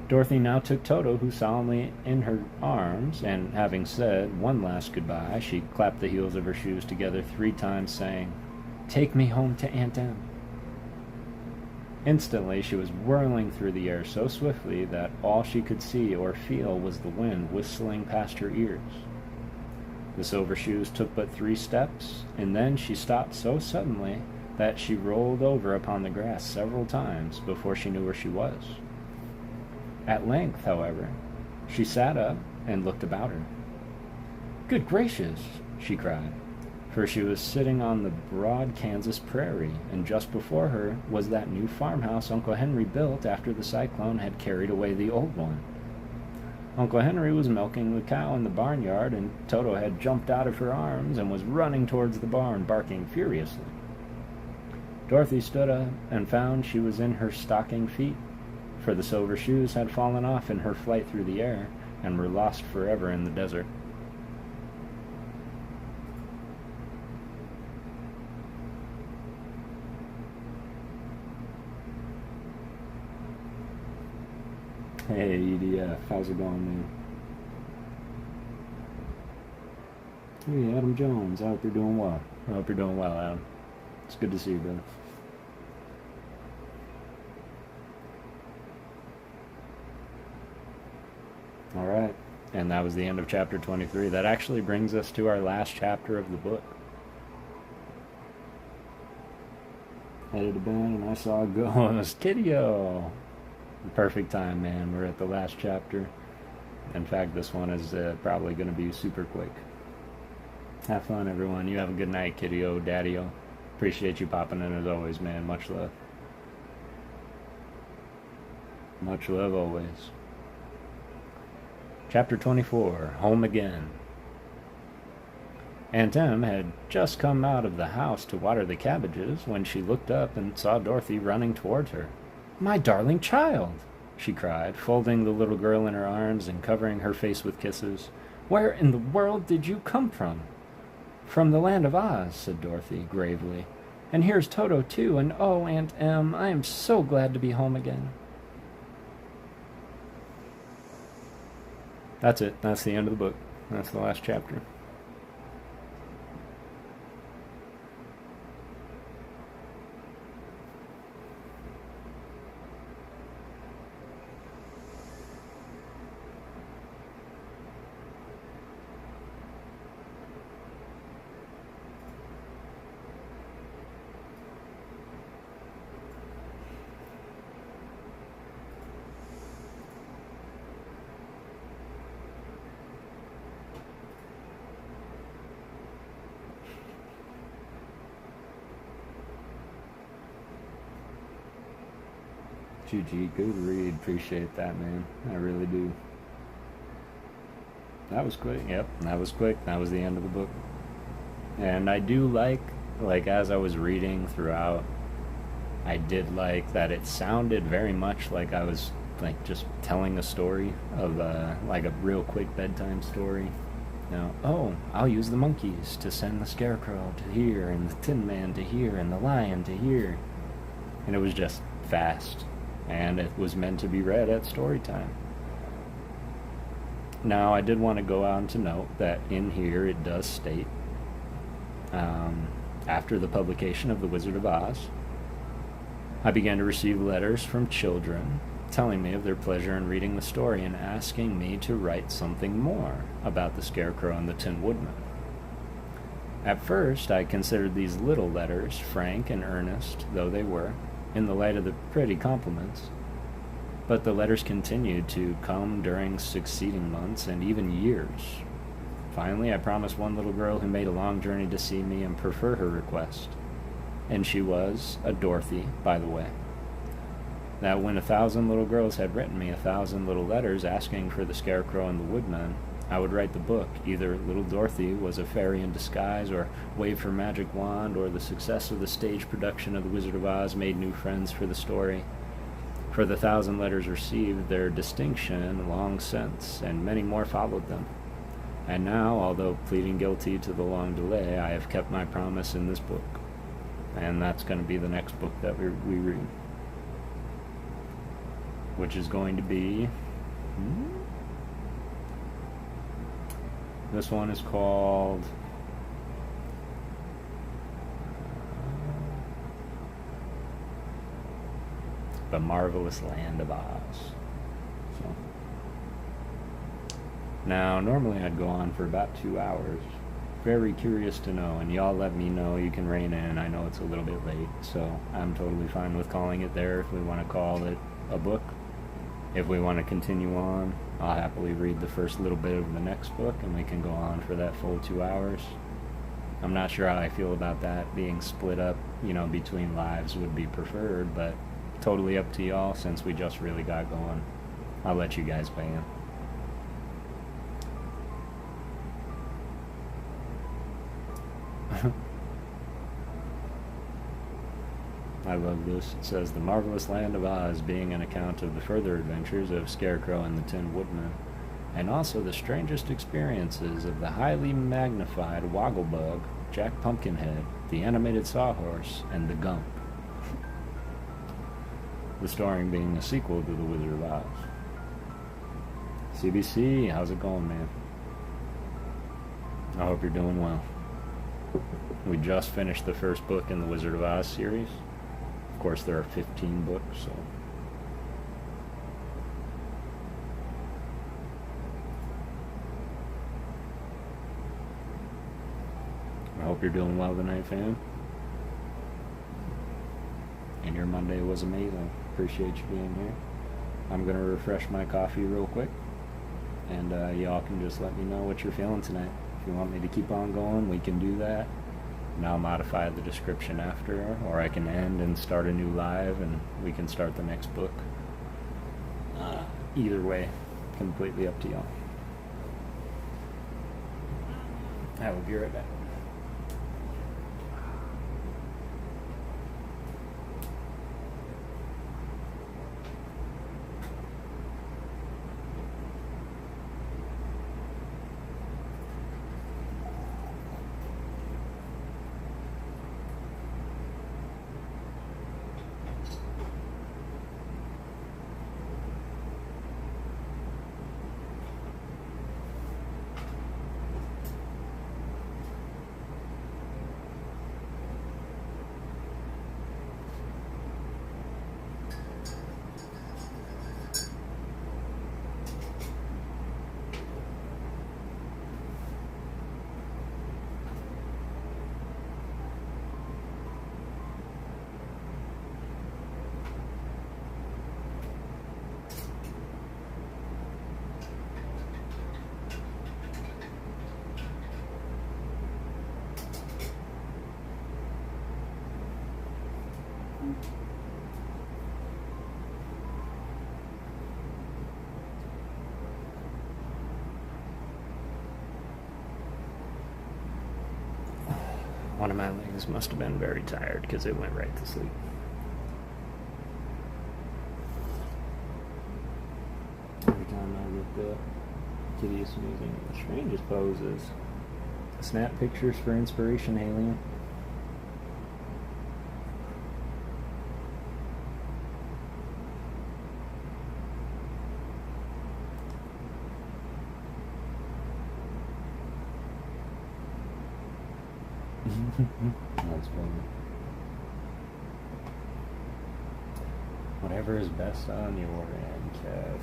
Dorothy now took Toto, who solemnly in her arms, and having said one last goodbye, she clapped the heels of her shoes together 3 times, saying, "Take me home to Aunt Em." Instantly she was whirling through the air so swiftly that all she could see or feel was the wind whistling past her ears. The Silver Shoes took but 3 steps, and then she stopped so suddenly that she rolled over upon the grass several times before she knew where she was. At length, however, she sat up and looked about her. "Good gracious!" she cried, for she was sitting on the broad Kansas prairie, and just before her was that new farmhouse Uncle Henry built after the cyclone had carried away the old one. Uncle Henry was milking the cow in the barnyard, and Toto had jumped out of her arms and was running towards the barn, barking furiously. Dorothy stood up and found she was in her stocking feet, for the Silver Shoes had fallen off in her flight through the air and were lost forever in the desert. Hey, EDF, how's it going, man? Hey, Adam Jones, I hope you're doing well. I hope you're doing well, Adam. It's good to see you, brother. All right, and that was the end of chapter 23. That actually brings us to our last chapter of the book. Headed to bed and I saw a ghost. Kitty-o! Perfect time, man. We're at the last chapter. In fact, this one is probably going to be super quick. Have fun, everyone. You have a good night, Kitty-o, Daddy-o. Appreciate you popping in as always, man. Much love. Much love always. Chapter 24, Home Again. Aunt Em had just come out of the house to water the cabbages when she looked up and saw Dorothy running towards her. "My darling child!" she cried, folding the little girl in her arms and covering her face with kisses. "Where in the world did you come from?" "From the land of Oz," said Dorothy, gravely. "And here's Toto, too, and oh, Aunt Em, I am so glad to be home again." That's it. That's the end of the book. That's the last chapter. GG, good read. Appreciate that, man. I really do. That was quick. Yep, that was quick. That was the end of the book. And I do like as I was reading throughout, I did like that it sounded very much like I was like just telling a story of like a real quick bedtime story. Now, oh, I'll use the monkeys to send the Scarecrow to here, and the Tin Man to here, and the Lion to here. And it was just fast. And it was meant to be read at story time. Now, I did want to go on to note that in here it does state, after the publication of The Wizard of Oz, I began to receive letters from children telling me of their pleasure in reading the story and asking me to write something more about the Scarecrow and the Tin Woodman. At first, I considered these little letters, frank and earnest though they were, in the light of the pretty compliments. But the letters continued to come during succeeding months and even years. Finally, I promised one little girl who made a long journey to see me and prefer her request, and she was a Dorothy, by the way, that when 1,000 little girls had written me 1,000 little letters asking for the Scarecrow and the Woodman, I would write the book. Either little Dorothy was a fairy in disguise, or waved her magic wand, or the success of the stage production of The Wizard of Oz made new friends for the story. For the 1,000 letters received their distinction long since, and many more followed them. And now, although pleading guilty to the long delay, I have kept my promise in this book. And that's going to be the next book that we read. which is going to be... This one is called... The Marvelous Land of Oz. So, now, normally I'd go on for about 2 hours. Very curious to know, and y'all let me know. You can rein in. I know it's a little bit late, so I'm totally fine with calling it there if we want to call it a book. If we want to continue on, I'll happily read the first little bit of the next book, and we can go on for that full 2 hours. I'm not sure how I feel about that being split up, between lives would be preferred, but totally up to y'all since we just really got going. I'll let you guys weigh in. I love this. It says, The Marvelous Land of Oz being an account of the further adventures of Scarecrow and the Tin Woodman, and also the strangest experiences of the highly magnified Wogglebug, Jack Pumpkinhead, the animated Sawhorse, and the Gump. The story being a sequel to The Wizard of Oz. CBC, how's it going, man? I hope you're doing well. We just finished the first book in the Wizard of Oz series. Of course, there are 15 books, so... I hope you're doing well tonight, fam. And your Monday was amazing. Appreciate you being here. I'm going to refresh my coffee real quick. And y'all can just let me know what you're feeling tonight. If you want me to keep on going, we can do that. And I'll modify the description after, or I can end and start a new live, and we can start the next book. Either way, completely up to y'all. I will be right back. One of my legs must have been very tired because it went right to sleep. Every time I look up, Kitty's using the strangest poses. Snap pictures for inspiration, alien. That's funny. Whatever is best on your end, Kev.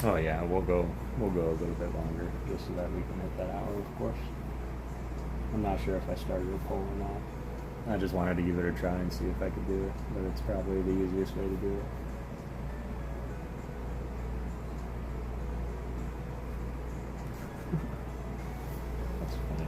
Oh yeah, we'll go a little bit longer, just so that we can hit that hour, of course. I'm not sure if I started a poll or not. I just wanted to give it a try and see if I could do it, but it's probably the easiest way to do it. That's funny.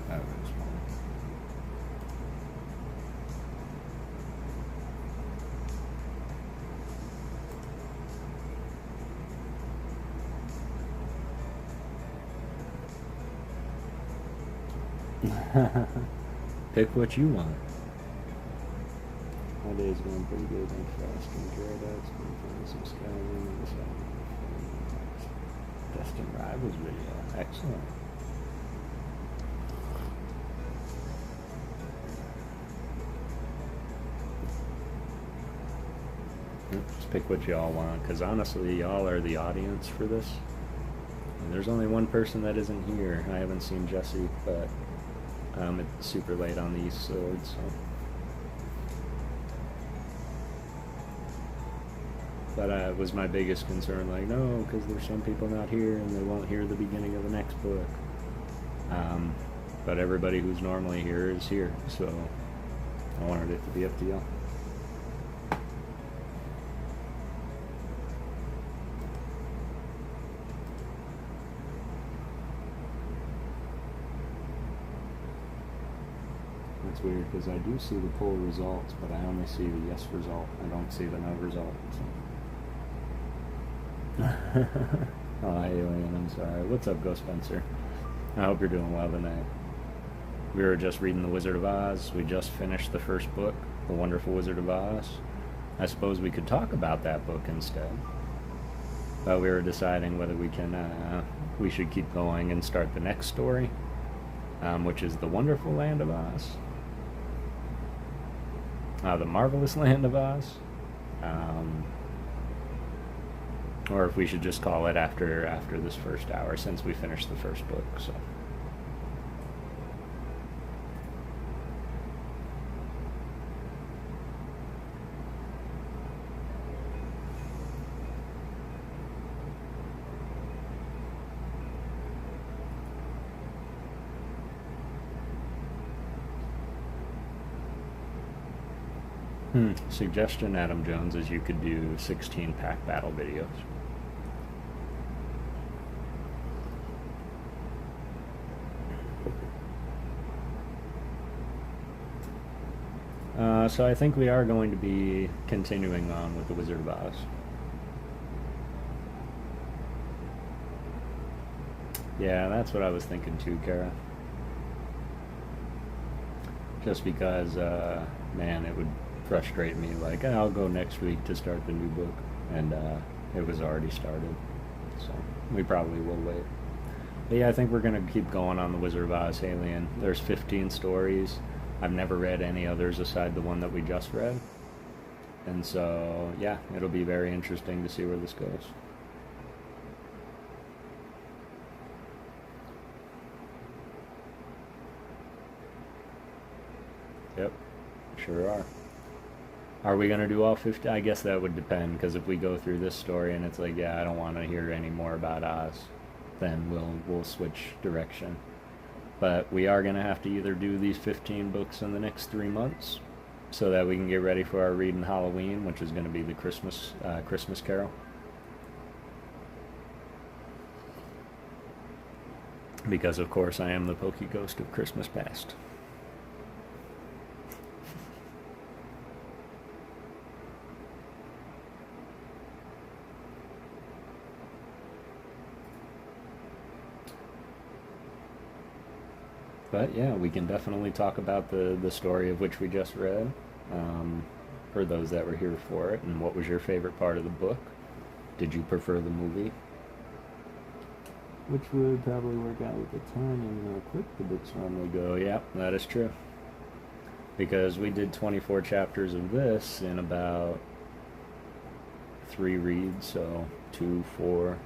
That was funny. Pick what you want. My day's going pretty good. I'm fasting Gyarados, been playing some Skyrim and this Destin Rivals video. Excellent. Just pick what y'all want, because honestly, y'all are the audience for this. And there's only one person that isn't here. I haven't seen Jesse, but it's super late on the East Sword, so. But it was my biggest concern, like, no, because there's some people not here and they won't hear the beginning of the next book. But everybody who's normally here is here, so I wanted it to be up to y'all. It's weird because I do see the poll results, but I only see the yes result. I don't see the no result. So. Oh, hi, Alien. I'm sorry. What's up, Ghost Spencer? I hope you're doing well tonight. We were just reading The Wizard of Oz. We just finished the first book, The Wonderful Wizard of Oz. I suppose we could talk about that book instead. But we were deciding whether we should keep going and start the next story, which is The Wonderful Land of Oz. The Marvelous Land of Oz. Or if we should just call it after this first hour, since we finished the first book, so. Suggestion, Adam Jones, is you could do 16 pack battle videos. So I think we are going to be continuing on with The Wizard of Oz. Yeah, that's what I was thinking too, Kara. Just because, man, it would frustrate me. Like, I'll go next week to start the new book, and it was already started. So we probably will wait. But yeah, I think we're going to keep going on The Wizard of Oz, Alien. There's 15 stories. I've never read any others aside the one that we just read. And so, yeah, it'll be very interesting to see where this goes. Yep, sure are. Are we going to do all 50? I guess that would depend, because if we go through this story and it's like, yeah, I don't want to hear any more about Oz, then we'll switch direction. But we are going to have to either do these 15 books in the next 3 months so that we can get ready for our read in Halloween, which is going to be the Christmas Carol. Because, of course, I am the Pokey Ghost of Christmas Past. But yeah, we can definitely talk about the story of which we just read, for those that were here for it, and what was your favorite part of the book. Did you prefer the movie? Which would probably work out with the time and how quick the books normally go. Yeah, that is true. Because we did 24 chapters of this in about 3 reads, so 2, 4,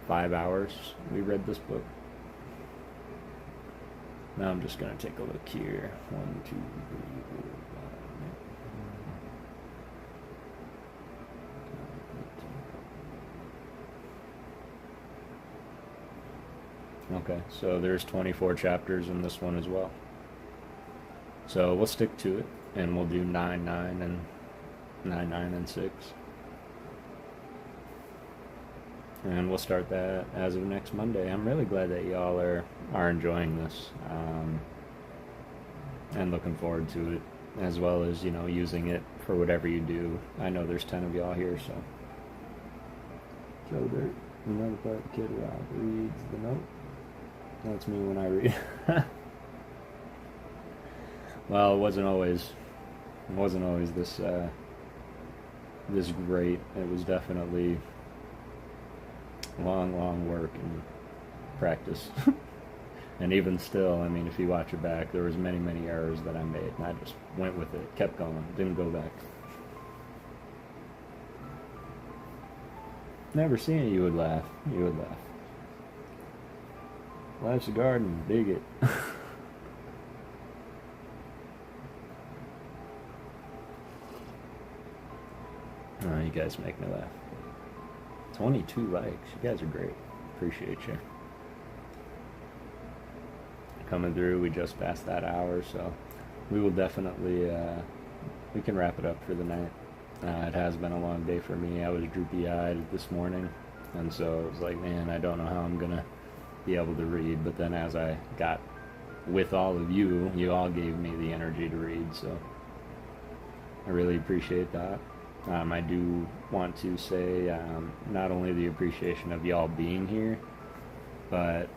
5 hours we read this book. Now I'm just going to take a look here. 1, 2, 3, 4, 5. Okay, so there's 24 chapters in this one as well. So we'll stick to it, and we'll do 9, 9, and 9, 9, and 6. And we'll start that as of next Monday. I'm really glad that y'all are enjoying this, and looking forward to it, as well as, you know, using it for whatever you do. I know there's 10 of y'all here, so. Joe Dirt, another part, Kid Rob reads the note. That's me when I read. Well, it wasn't always this this great. It was definitely long work and practice. And even still, I mean, if you watch it back, there was many errors that I made, and I just went with it, kept going, didn't go back. Never seen it, you would laugh. You would laugh. Life's a garden, dig it. Oh, you guys make me laugh. 22 likes. You guys are great. Appreciate you. Coming through, we just passed that hour, so we will definitely, we can wrap it up for the night. It has been a long day for me. I was droopy-eyed this morning, and so it was like, man, I don't know how I'm going to be able to read. But then as I got with all of you, you all gave me the energy to read, so I really appreciate that. I do want to say not only the appreciation of y'all being here, but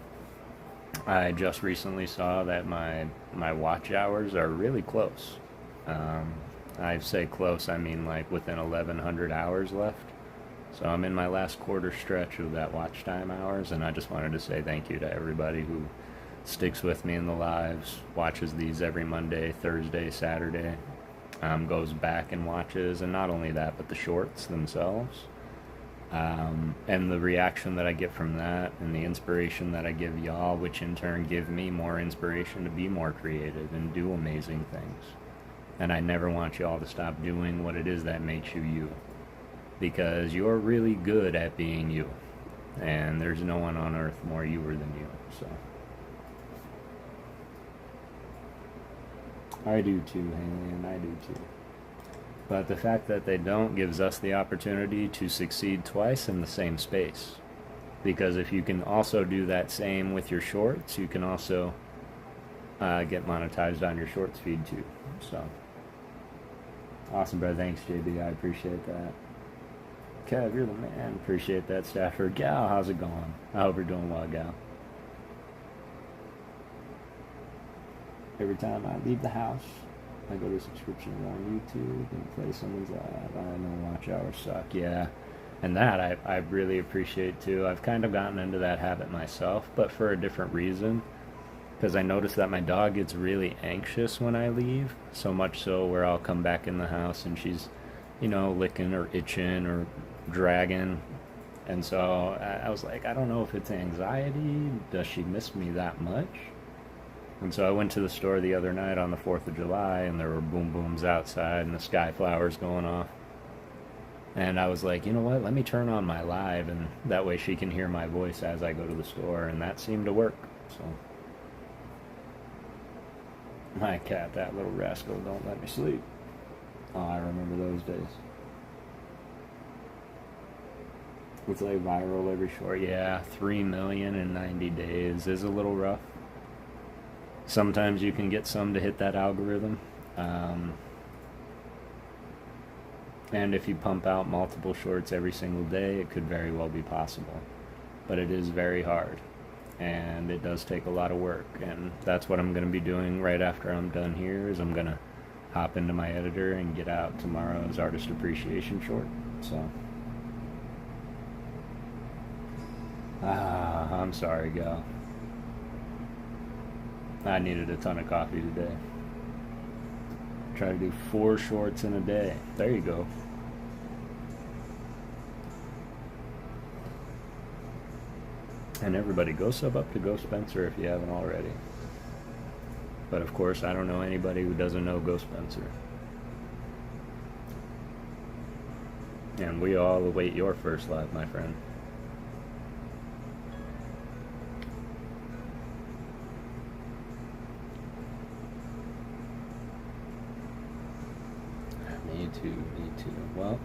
I just recently saw that my watch hours are really close. I say close, I mean like within 1,100 hours left. So I'm in my last quarter stretch of that watch time hours, and I just wanted to say thank you to everybody who sticks with me in the lives, watches these every Monday, Thursday, Saturday, goes back and watches, and not only that, but the shorts themselves. And the reaction that I get from that, and the inspiration that I give y'all, which in turn give me more inspiration to be more creative and do amazing things. And I never want y'all to stop doing what it is that makes you you, because you're really good at being you, and there's no one on earth more youer than you. So I do too, Haley, and I do too. But the fact that they don't gives us the opportunity to succeed twice in the same space. Because if you can also do that same with your shorts, you can also get monetized on your shorts feed too. So awesome, bro. Thanks, JB. I appreciate that. Kev, you're the man. Appreciate that, Stafford. Gal, how's it going? I hope you're doing well, Gal. Every time I leave the house, I go to subscriptions on YouTube and play someone's live. I know watch hours suck. Yeah. And that I really appreciate too. I've kind of gotten into that habit myself, but for a different reason. Because I notice that my dog gets really anxious when I leave. So much so where I'll come back in the house and she's, you know, licking or itching or dragging. And so I was like, I don't know if it's anxiety. Does she miss me that much? And so I went to the store the other night on the 4th of July, and there were boom booms outside and the sky flowers going off. And I was like, you know what, let me turn on my live, and that way she can hear my voice as I go to the store, and that seemed to work. So my cat, that little rascal, don't let me sleep. Oh, I remember those days. It's like viral every short. Yeah, 3 million in 90 days is a little rough. Sometimes you can get some to hit that algorithm. And if you pump out multiple shorts every single day, it could very well be possible. But it is very hard. And it does take a lot of work. And that's what I'm going to be doing right after I'm done here, is I'm going to hop into my editor and get out tomorrow's Artist Appreciation short. So, I'm sorry, gal. I needed a ton of coffee today. Try to do 4 shorts in a day. There you go. And everybody, go sub up to Go Spencer if you haven't already. But of course, I don't know anybody who doesn't know Go Spencer. And we all await your first live, my friend. me too. Well,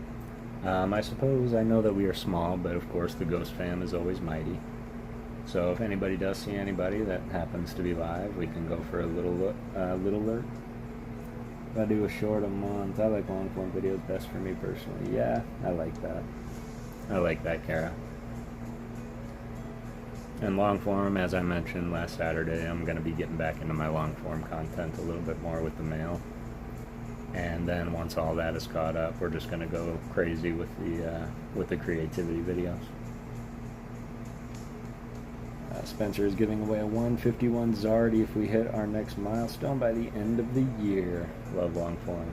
I suppose I know that we are small, but of course the Ghost fam is always mighty. So if anybody does see anybody that happens to be live, we can go for a little alert. If I do a short a month, I like long form videos best for me personally. Yeah, I like that. I like that, Kara. And long form, as I mentioned last Saturday, I'm going to be getting back into my long form content a little bit more with the mail. And then once all that is caught up, we're just going to go crazy with the creativity videos. Spencer is giving away a 151 Zardy if we hit our next milestone by the end of the year. Love long form.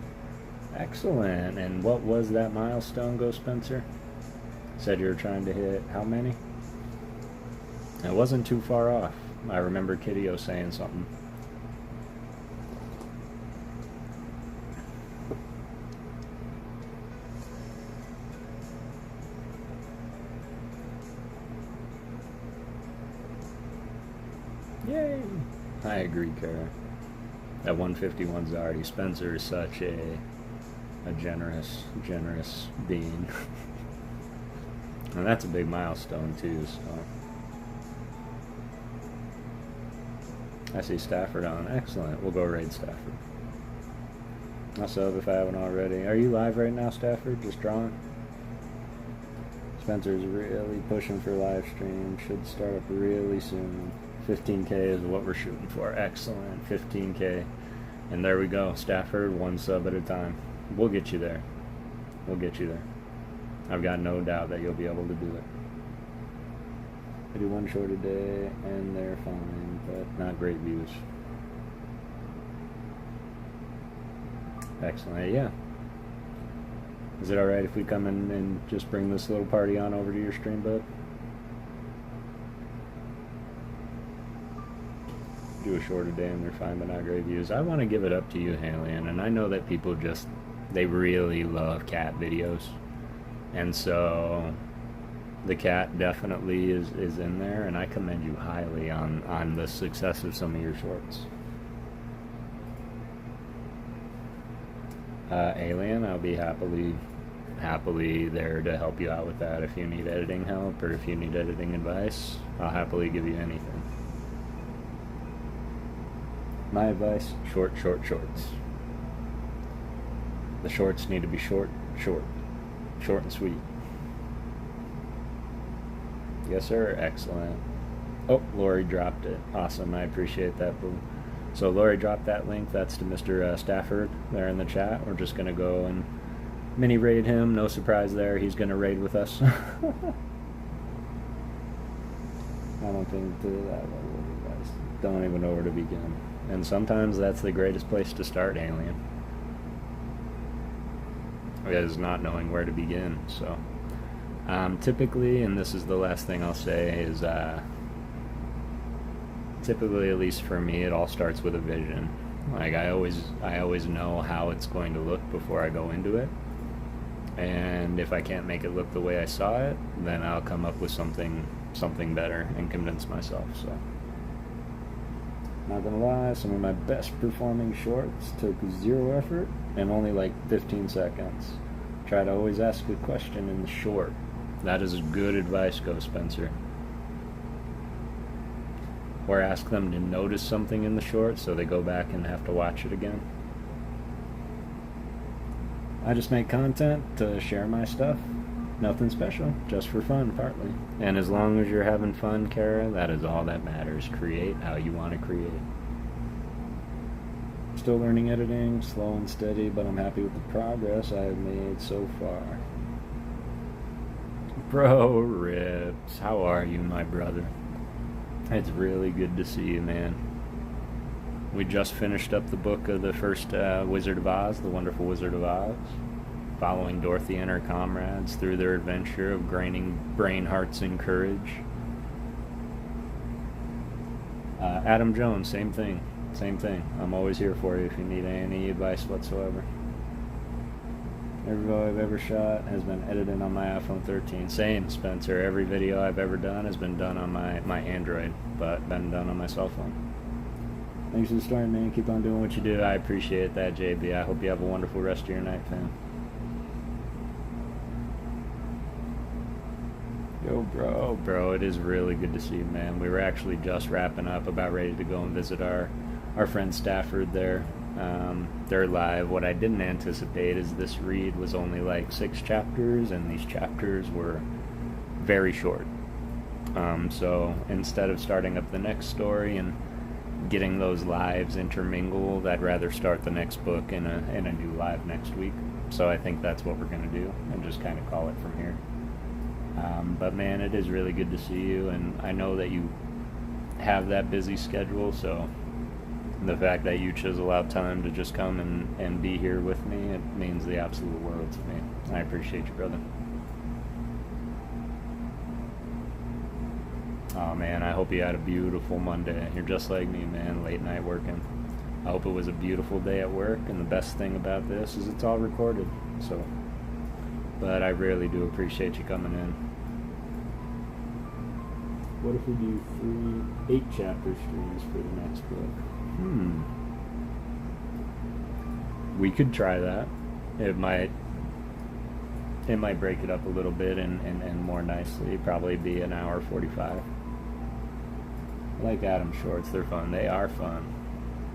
Excellent. And what was that milestone, Go Spencer? Said you were trying to hit how many? It wasn't too far off. I remember Kiddio saying something. Yay! I agree, Kara. That 151's already. Spencer is such a generous being. And that's a big milestone too, so. I see Stafford on. Excellent. We'll go raid Stafford. I'll sub if I haven't already. Are you live right now, Stafford? Just drawing? Spencer's really pushing for live stream. Should start up really soon. 15K is what we're shooting for. Excellent. 15K. And there we go. Stafford, one sub at a time. We'll get you there. We'll get you there. I've got no doubt that you'll be able to do it. I do one short a day, and they're fine, but not great views. Excellent. Yeah. Is it alright if we come in and just bring this little party on over to your stream, bud? Do a short a day and they're fine, but not great views. I want to give it up to you, Halion, and I know that people just, they really love cat videos. And so the cat definitely is in there, and I commend you highly on the success of some of your shorts. Alien, I'll be happily there to help you out with that. If you need editing help or if you need editing advice, I'll happily give you anything. My advice, shorts. The shorts need to be short and sweet. Yes, sir. Excellent. Oh, Lori dropped it. Awesome. I appreciate that, boo. So Lori dropped that link. That's to Mr. Stafford there in the chat. We're just going to go and mini raid him. No surprise there. He's going to raid with us. I don't think to that level, you guys don't even know where to begin. And sometimes that's the greatest place to start, Alien. Is not knowing where to begin. So typically, and this is the last thing I'll say, is typically, at least for me, it all starts with a vision. Like I always know how it's going to look before I go into it. And if I can't make it look the way I saw it, then I'll come up with something better and convince myself. So not gonna lie, some of my best performing shorts took 0 effort and only like 15 seconds. Try to always ask a question in the short. That is good advice, Go Spencer. Or ask them to notice something in the short so they go back and have to watch it again. I just make content to share my stuff. Nothing special, just for fun, partly. And as long as you're having fun, Kara, that is all that matters. Create how you want to create. Still learning editing, slow and steady, but I'm happy with the progress I have made so far. Bro Rips, how are you, my brother? It's really good to see you, man. We just finished up the book of the first Wizard of Oz, The Wonderful Wizard of Oz, following Dorothy and her comrades through their adventure of graining brain, hearts, and courage. Adam Jones, same thing. I'm always here for you if you need any advice whatsoever. Every video I've ever shot has been edited on my iPhone 13. Same, Spencer. Every video I've ever done has been done on my Android, but been done on my cell phone. Thanks for the story, man. Keep on doing what you do. I appreciate that, JB. I hope you have a wonderful rest of your night, fam. Yo, bro, it is really good to see you, man. We were actually just wrapping up, about ready to go and visit our friend Stafford there. They're live. What I didn't anticipate is this read was only like 6 chapters, and these chapters were very short. So instead of starting up the next story and getting those lives intermingled, I'd rather start the next book in a new live next week. So I think that's what we're going to do, and just kind of call it from here. But man, it is really good to see you, and I know that you have that busy schedule, so the fact that you chisel out time to just come and be here with me, it means the absolute world to me. I appreciate you, brother. Oh man, I hope you had a beautiful Monday. You're just like me, man, late night working. I hope it was a beautiful day at work, and the best thing about this is it's all recorded, so. But I really do appreciate you coming in. What if we do 3 8-chapter streams for the next book? We could try that. It might break it up a little bit and more nicely. Probably be an hour 45. I like Adam shorts. They're fun. They are fun.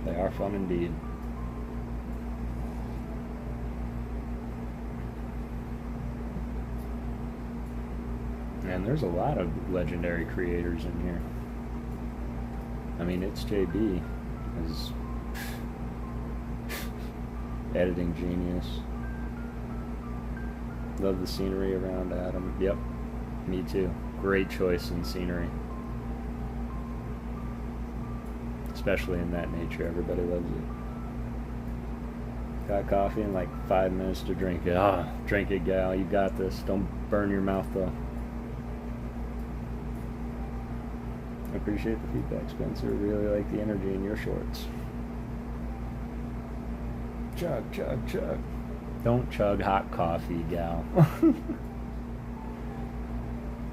They are fun indeed. And there's a lot of legendary creators in here. I mean, it's JB, his editing genius. Love the scenery around Adam. Yep, me too. Great choice in scenery. Especially in that nature, everybody loves it. Got coffee in like 5 minutes to drink it. Drink it, gal, you got this. Don't burn your mouth though. I appreciate the feedback, Spencer. Really like the energy in your shorts. Chug, chug, chug. Don't chug hot coffee, gal.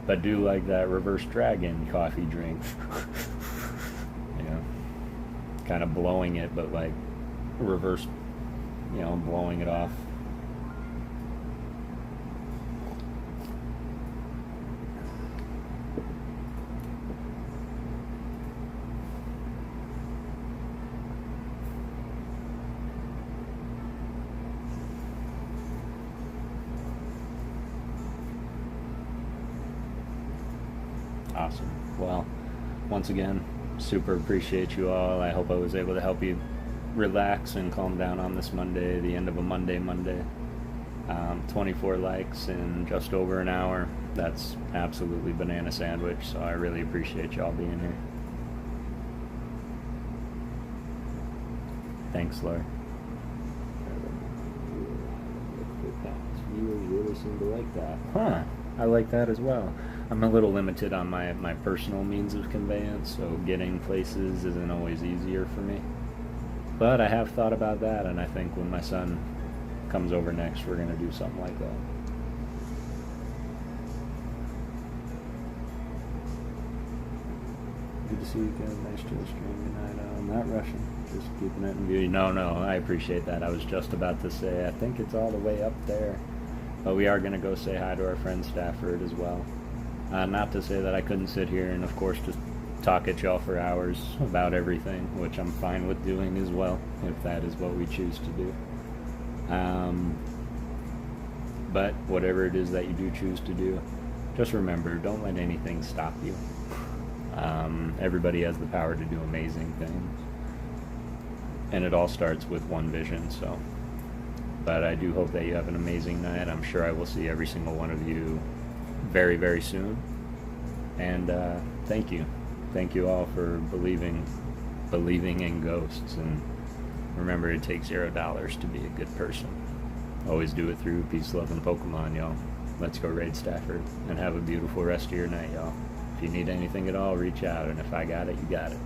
But do like that reverse dragon coffee drink. Kind of blowing it, but like reverse, blowing it off. Awesome. Well, once again, super appreciate you all. I hope I was able to help you relax and calm down on this Monday, the end of a Monday. 24 likes in just over an hour. That's absolutely banana sandwich, so I really appreciate y'all being here. Thanks, Laura. Viewers really seem to like that. Huh. I like that as well. I'm a little limited on my personal means of conveyance, so getting places isn't always easier for me. But I have thought about that, and I think when my son comes over next, we're going to do something like that. Good to see you guys. Nice chill stream. Good night. I'm not rushing. Just keeping it in view. No, I appreciate that. I was just about to say, I think it's all the way up there. But we are going to go say hi to our friend Stafford as well. Not to say that I couldn't sit here and, of course, just talk at y'all for hours about everything, which I'm fine with doing as well, if that is what we choose to do. But whatever it is that you do choose to do, just remember, don't let anything stop you. Everybody has the power to do amazing things. And it all starts with one vision, so. But I do hope that you have an amazing night. I'm sure I will see every single one of you very, very soon. And thank you. Thank you all for believing in ghosts. And remember, it takes $0 to be a good person. Always do it through peace, love, and Pokemon, y'all. Let's go raid Stafford. And have a beautiful rest of your night, y'all. If you need anything at all, reach out. And if I got it, you got it.